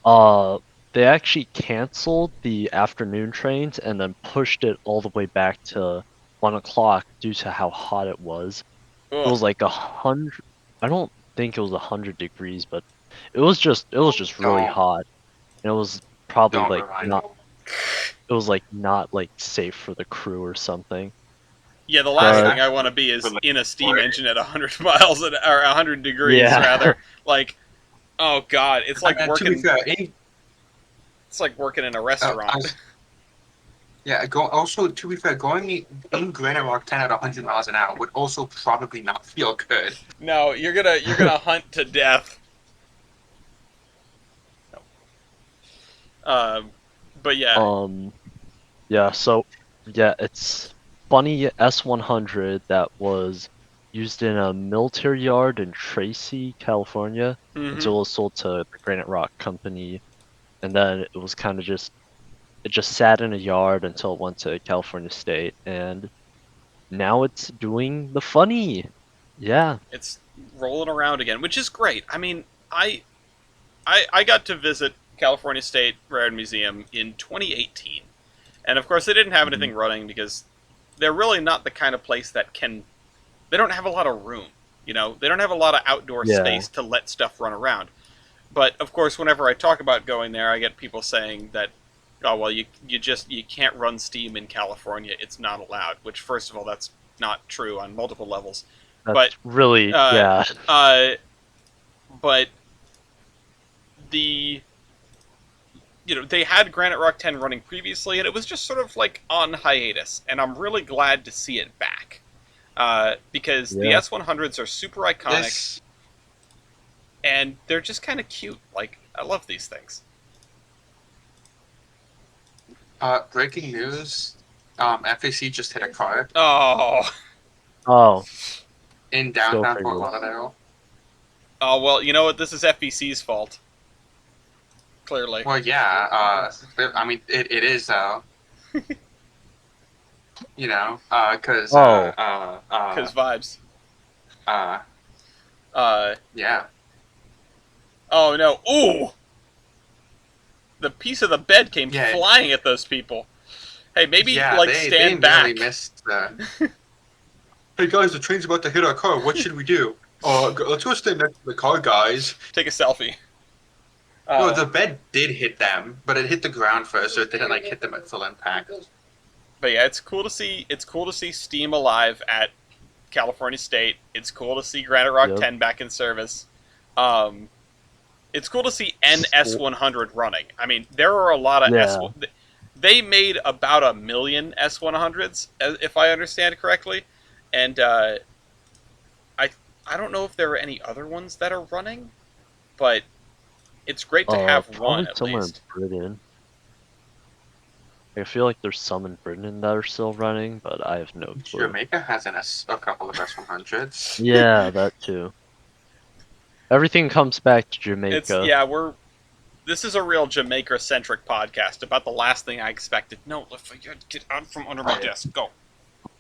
they actually canceled the afternoon trains and then pushed it all the way back to 1 o'clock due to how hot it was. It Ugh. was like 100. I don't think it was 100 degrees, but it was just really Don't- hot. And it was probably Don't like remind not. me. It was like not like safe for the crew or something. Yeah, the last But- thing I want to be is in a steam engine at 100 miles or 100 degrees Yeah. rather. Like, oh god, it's like To be working. fair, It's like working in a I restaurant. was- yeah. Also, to be fair, going in Granite Rock 10 at 100 miles an hour would also probably not feel good. No, you're gonna hunt to death. But yeah, Yeah. So, yeah, it's funny S100 that was used in a military yard in Tracy, California, mhm. until it was sold to the Granite Rock Company, and then it was kind of it just sat in a yard until it went to California State, and now it's doing the funny. Yeah. It's rolling around again, which is great. I mean, I got to visit California State Railroad Museum in 2018, and of course they didn't have anything running because they're really not the kind of place that can. They don't have a lot of room, you know. They don't have a lot of outdoor Yeah. space to let stuff run around. But of course, whenever I talk about going there, I get people saying that, oh well, you can't run steam in California; it's not allowed. Which, first of all, that's not true on multiple levels. That's But, really, yeah. But the they had Granite Rock 10 running previously, and it was just sort of like on hiatus. And I'm really glad to see it back because the Yeah. S100s are super iconic This, and they're just kind of cute. Like, I love these things. breaking news: FAC just hit a car Oh, Oh, in Go downtown figure. Fort Lauderdale. oh well, you know what? This is FBC's fault. Clearly. Well, yeah. I mean, it is though. You know, because Because vibes. yeah. Oh no. Ooh! The piece of the bed came Yeah. flying at those people. Hey, maybe, Yeah, like, they stand back. nearly missed the. Hey guys, the train's about to hit our car. What should we do? Let's go stand next to the car, guys. Take a selfie. No, the bed did hit them, but it hit the ground first, so it didn't like hit them at full impact. But yeah, it's cool to see. It's cool to see Steam alive at California State. It's cool to see Granite Rock Yep. 10 back in service. It's cool to see NS100 running. I mean, there are a lot of Yeah. They made about 1 million S100s, if I understand correctly, and I don't know if there are any other ones that are running, but it's great to have probably one at somewhere least. in Britain. I feel like there's some in Britain that are still running, but I have no clue. Jamaica has a couple of S100s. Yeah, that too. Everything comes back to Jamaica. It's This is a real Jamaica-centric podcast about the last thing I expected. No, get out from under my desk. Go.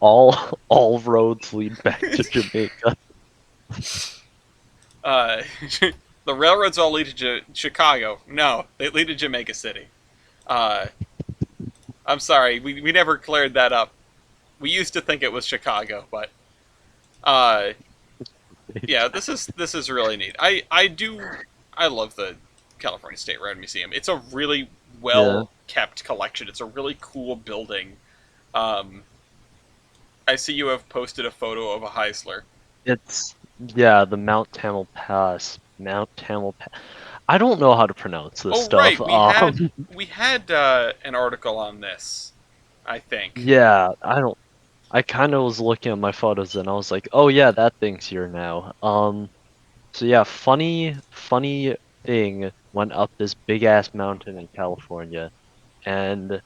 All roads lead back to Jamaica. The railroads all lead to Chicago. No, they lead to Jamaica City. I'm sorry, we never cleared that up. We used to think it was Chicago, but yeah, this is really neat. I love the California State Railroad Museum. It's a really well kept collection. It's a really cool building. I see you have posted a photo of a Heisler. It's the Mount Tamil Pass. Mount Tamil Pass. I don't know how to pronounce this Oh stuff. right, we had an article on this. I think. Yeah, I kind of was looking at my photos and I was like, oh yeah, that thing's here now. So yeah, funny thing went up this big ass mountain in California, and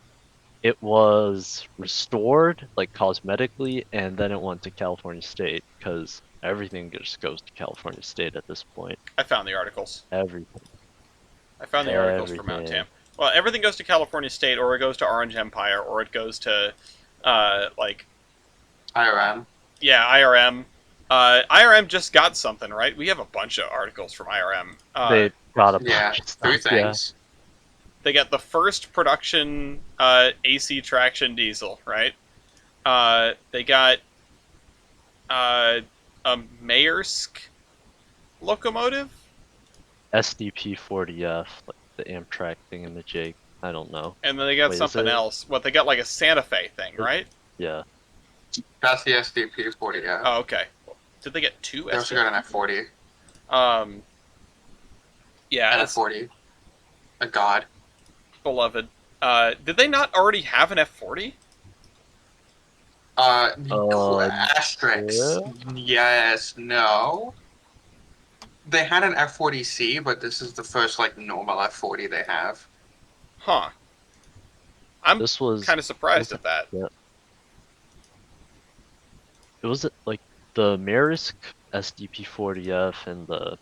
it was restored like cosmetically, and then it went to California State because everything just goes to California State at this point. I found the articles. Everything, I found the articles for Mount everything. Tam. Well, everything goes to California State, or it goes to Orange Empire, or it goes to, like, IRM. yeah, IRM. IRM just got something, right? We have a bunch of articles from IRM. They got a Yeah, bunch of three stuff. Yeah, things. They got the first production AC traction diesel, right? They got a Maersk locomotive. SDP 40F, like the Amtrak thing in the jig. I don't know. And then they got Wait, is something it? else. What, they got like a Santa Fe thing, right? Yeah. That's the SDP 40. Yeah. Oh, okay. Did they get two They also got an F40 yeah, and a it's 40. A god. beloved. Did they not already have an F40? Asterisks. Yes. No. They had an F40C, but this is the first like normal F40 they have. Huh. I'm This was kind of surprised at that. Yeah. It was like the Maersk SDP 40F and the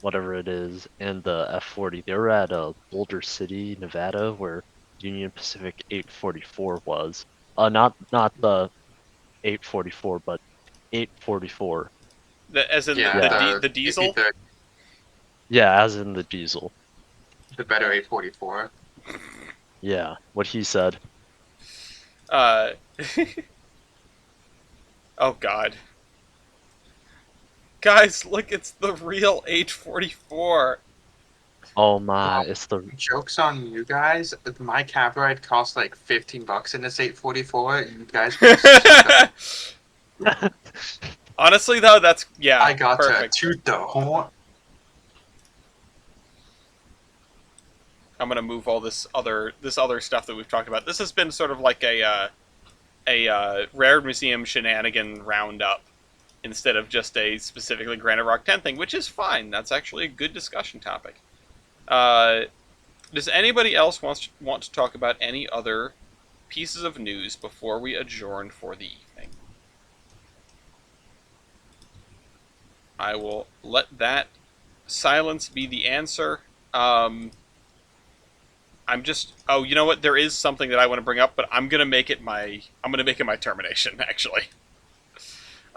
whatever it is and the F40. They were at Boulder City, Nevada, where Union Pacific 844 was. Not the 844, but 844. As in Yeah, the diesel? Yeah, as in the diesel. The better 844. Yeah, what he said. Uh, oh god. Guys, look, it's the real 844. Oh my, Well, it's the Joke's on you guys. My cab ride cost like $15 in this 844. You guys Honestly, though, that's, yeah, I got perfect. to toot the horn. I'm gonna move all this other stuff that we've talked about. This has been sort of like a Rare Museum shenanigan roundup instead of just a specifically Granite Rock 10 thing, which is fine. That's actually a good discussion topic. Does anybody else want to talk about any other pieces of news before we adjourn for the evening? I will let that silence be the answer. I'm just. Oh, you know what? There is something that I want to bring up, but I'm gonna make it my termination. Actually.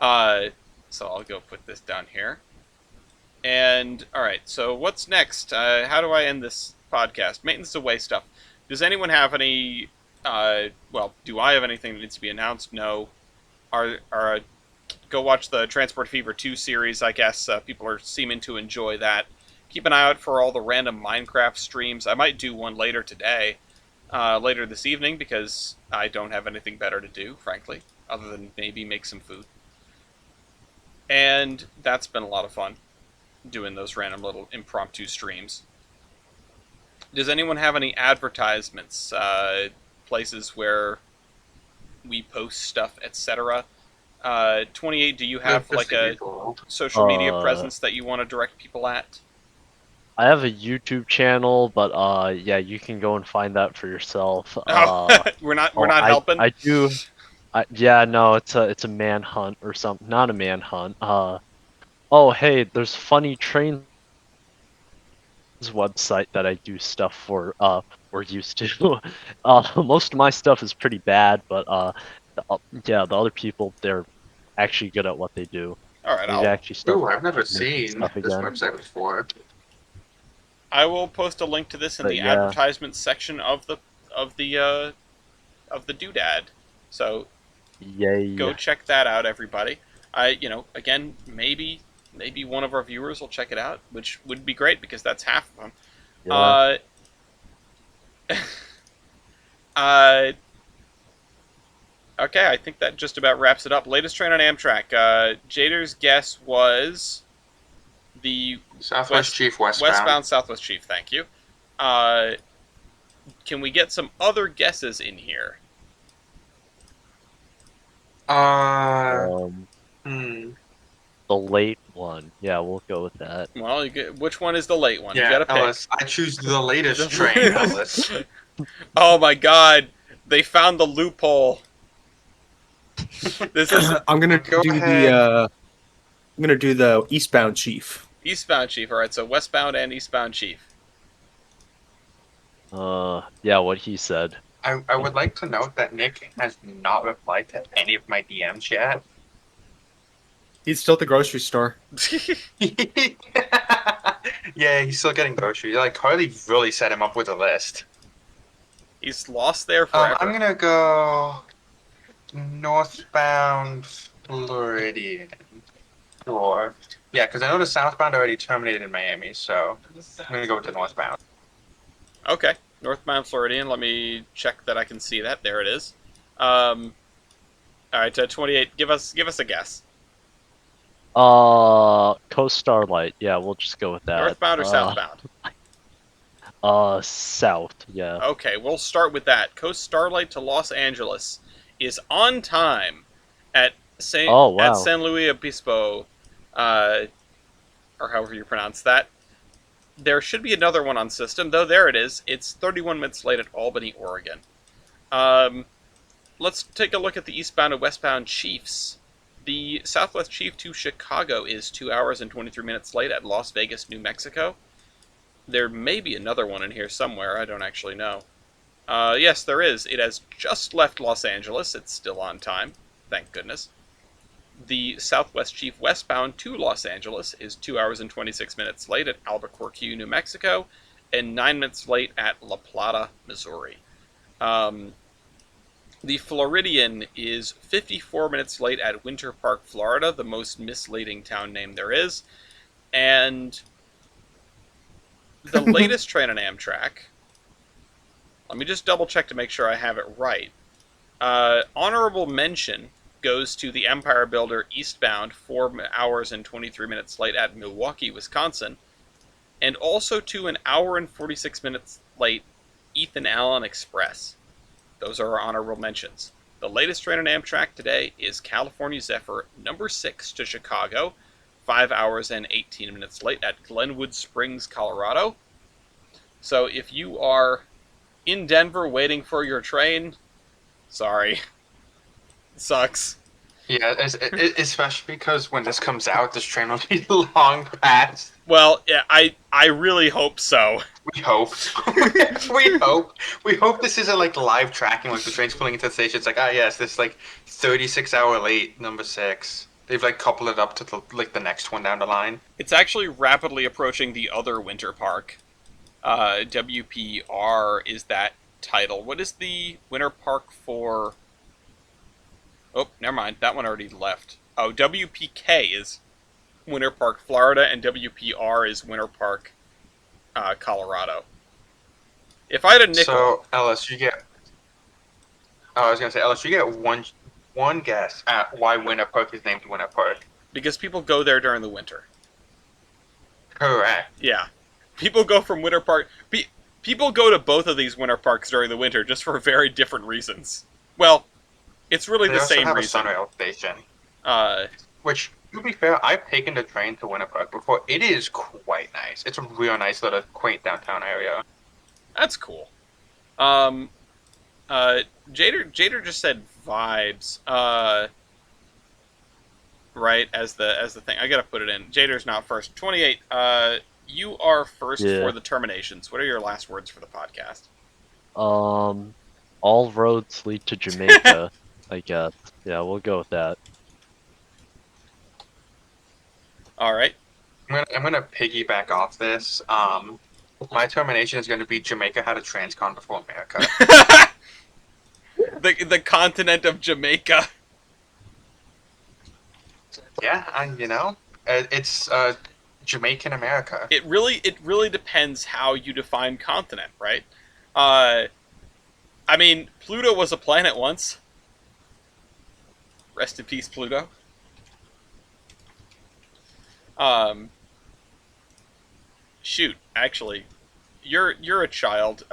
So I'll go put this down here. And all right. So what's next? How do I end this podcast? Maintenance away stuff. Does anyone have any? Well, do I have anything that needs to be announced? No. Go watch the Transport Fever 2 series. I guess people are seeming to enjoy that. Keep an eye out for all the random Minecraft streams. I might do one later today, later this evening, because I don't have anything better to do, frankly, other than maybe make some food. And that's been a lot of fun, doing those random little impromptu streams. Does anyone have any advertisements, places where we post stuff, etc.? 28, do you have like a social media presence that you want to direct people at? I have a YouTube channel, but yeah, you can go and find that for yourself. We're not helping. I do. Yeah, no, it's a manhunt or something. Not a manhunt. Oh hey, there's Funny Trains website that I do stuff for. We're used to. Most of my stuff is pretty bad, but yeah, the other people, they're actually good at what they do. All right, Maybe actually start. Ooh, I've never making seen stuff this again. website before. I will post a link to this in But the yeah. advertisement section of the doodad. So Yay. go check that out, everybody. Again, maybe one of our viewers will check it out, which would be great because that's half of them. Yeah. Okay, I think that just about wraps it up. Latest train on Amtrak. Jader's guess was the Southwest Chief westbound. Southwest Chief. Thank you. Can we get some other guesses in here? Uh, Um, hmm. the late one. Yeah, we'll go with that. Well, which one is the late one? You Yeah, gotta pick. Ellis. I choose the latest train, Ellis. Oh my god, they found the loophole. This is I'm gonna Go do the ahead. I'm gonna do the eastbound chief. eastbound chief. All right, so westbound and eastbound chief. Yeah, what he said. I would like to note that Nick has not replied to any of my DMs yet. He's still at the grocery store. Yeah, he's still getting groceries. Like Carly really set him up with a list. He's lost there forever. I'm gonna go northbound Floridian. Sure. Yeah, because I know the southbound already terminated in Miami, so I'm gonna go with the northbound. Okay, northbound Floridian. Let me check that I can see that. There it is. All right, 28. Give us a guess. Coast Starlight. Yeah, we'll just go with that. Northbound or southbound? South. Yeah. Okay, we'll start with that. Coast Starlight to Los Angeles is on time at Oh, wow. San Luis Obispo, or however you pronounce that. There should be another one on system, though. There it is. It's 31 minutes late at Albany, Oregon. Let's take a look at the eastbound and westbound Chiefs. The Southwest Chief to Chicago is 2 hours and 23 minutes late at Las Vegas, New Mexico. There may be another one in here somewhere. I don't actually know. Yes, there is. It has just left Los Angeles. It's still on time. Thank goodness. The Southwest Chief westbound to Los Angeles is 2 hours and 26 minutes late at Albuquerque, New Mexico, and 9 minutes late at La Plata, Missouri. The Floridian is 54 minutes late at Winter Park, Florida, the most misleading town name there is. And the latest train on Amtrak, let me just double check to make sure I have it right. Honorable mention goes to the Empire Builder eastbound, 4 hours and 23 minutes late at Milwaukee, Wisconsin, and also to an hour and 46 minutes late Ethan Allen Express. Those are our honorable mentions. The latest train on Amtrak today is California Zephyr number 6 to Chicago, 5 hours and 18 minutes late at Glenwood Springs, Colorado. So if you are in Denver waiting for your train, sorry. It sucks. Yeah, especially because when this comes out, this train will be long past. Well, yeah, I really hope so. We hope. We hope. We hope this isn't like live tracking, like the train's pulling into the station. It's like, ah, yes, this like 36-hour late number 6. They've like coupled it up to the next one down the line. It's actually rapidly approaching the other winter park. WPR is that title. What is the winter park for? Oh, never mind. That one already left. Oh, WPK is Winter Park, Florida, and WPR is Winter Park, Colorado. If I had a nickel... So, Ellis, you get... Oh, I was going to say, Ellis, you get one guess at why Winter Park is named Winter Park. Because people go there during the winter. Correct. Yeah. People go from Winter Park... People go to both of these winter parks during the winter just for very different reasons. Well, it's really the same reason. They also have a Sunrail station. Which, to be fair, I've taken the train to Winter Park before. It is quite nice. It's a real nice little quaint downtown area. That's cool. Jader just said vibes. Right as the thing. I gotta put it in. Jader's not first. 28. You are first for the terminations. What are your last words for the podcast? All roads lead to Jamaica. I guess. Yeah, we'll go with that. All right. I'm gonna piggyback off this. My termination is gonna be Jamaica had a transcon before America. the continent of Jamaica. Yeah, it's Jamaican America. It really depends how you define continent, right? I mean, Pluto was a planet once. Rest in peace, Pluto. Shoot, actually, you're a child.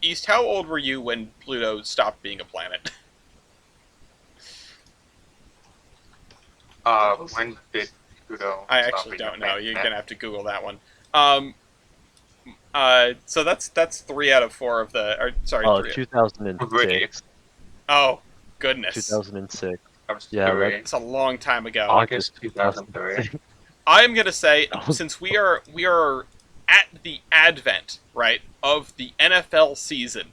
East, how old were you when Pluto stopped being a planet? When did Kudo I stop actually being don't a know. fan? You're gonna have to Google that one. Um, so that's 3 out of 4 of the. Or, sorry, Oh, three. 2006. Oh, goodness, 2006. I was Yeah, 3. it's a long time ago. August August 2003. 2006. I'm gonna say That was since we are at the advent right of the NFL season,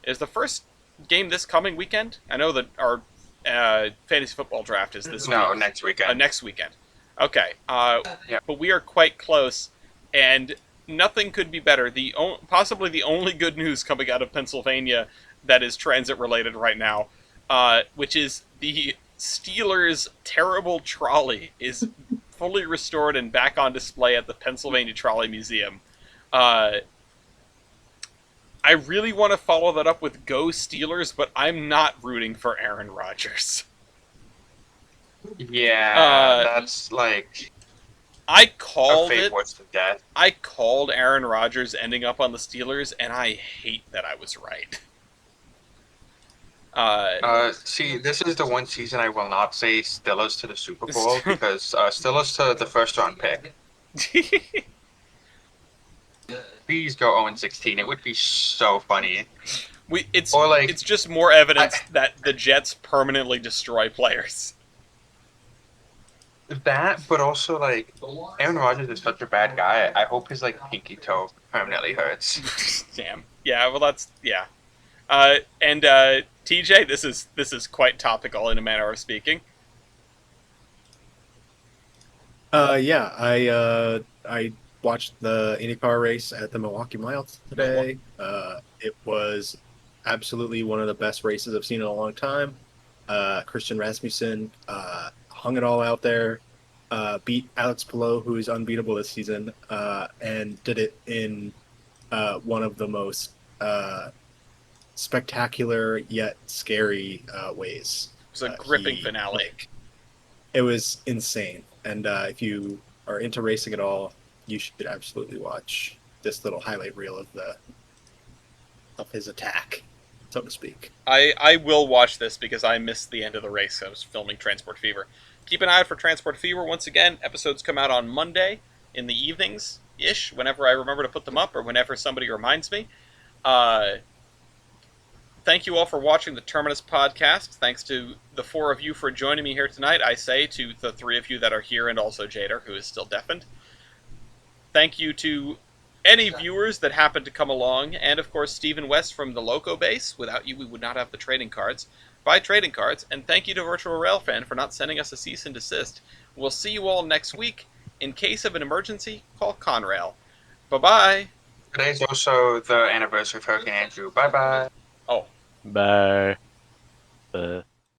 is the first game this coming weekend? I know that our fantasy football draft is this No, week. next weekend. Next weekend. Okay. Yeah. But we are quite close, and nothing could be better. Possibly the only good news coming out of Pennsylvania that is transit related right now, which is the Steelers' terrible trolley is fully restored and back on display at the Pennsylvania Trolley Museum. Uh, I really want to follow that up with Go Steelers, but I'm not rooting for Aaron Rodgers. Yeah, Uh, that's like I a called fate it. worse than death. I called Aaron Rodgers ending up on the Steelers, and I hate that I was right. See, this is the one season I will not say Steelers to the Super Bowl because Steelers to the first round pick. Please go 0-16. It would be so funny. It's Or like it's just more evidence that the Jets permanently destroy players. that, but also like Aaron Rodgers is such a bad guy. I hope his like pinky toe permanently hurts. Damn. Yeah. Well, that's yeah. And TJ, this is quite topical in a manner of speaking. Yeah, I watched the IndyCar race at the Milwaukee Mile today. It was absolutely one of the best races I've seen in a long time. Christian Rasmussen hung it all out there, beat Alex Palou, who is unbeatable this season, and did it in one of the most spectacular yet scary ways. It was a gripping He finale. It was insane. And if you are into racing at all, you should absolutely watch this little highlight reel of his attack, so to speak. I will watch this because I missed the end of the race. I was filming Transport Fever. Keep an eye out for Transport Fever. Once again, episodes come out on Monday in the evenings ish, whenever I remember to put them up or whenever somebody reminds me. Thank you all for watching the Terminus podcast. Thanks to the 4 of you for joining me here tonight. I say to the 3 of you that are here and also Jader, who is still deafened. Thank you to any viewers that happen to come along, and of course Stephen West from the Loco base. Without you, we would not have the trading cards. Buy trading cards, and thank you to Virtual Railfan for not sending us a cease and desist. We'll see you all next week. In case of an emergency, call Conrail. Bye-bye. Today's also the anniversary of Hurricane Andrew. Bye bye. Oh. Bye.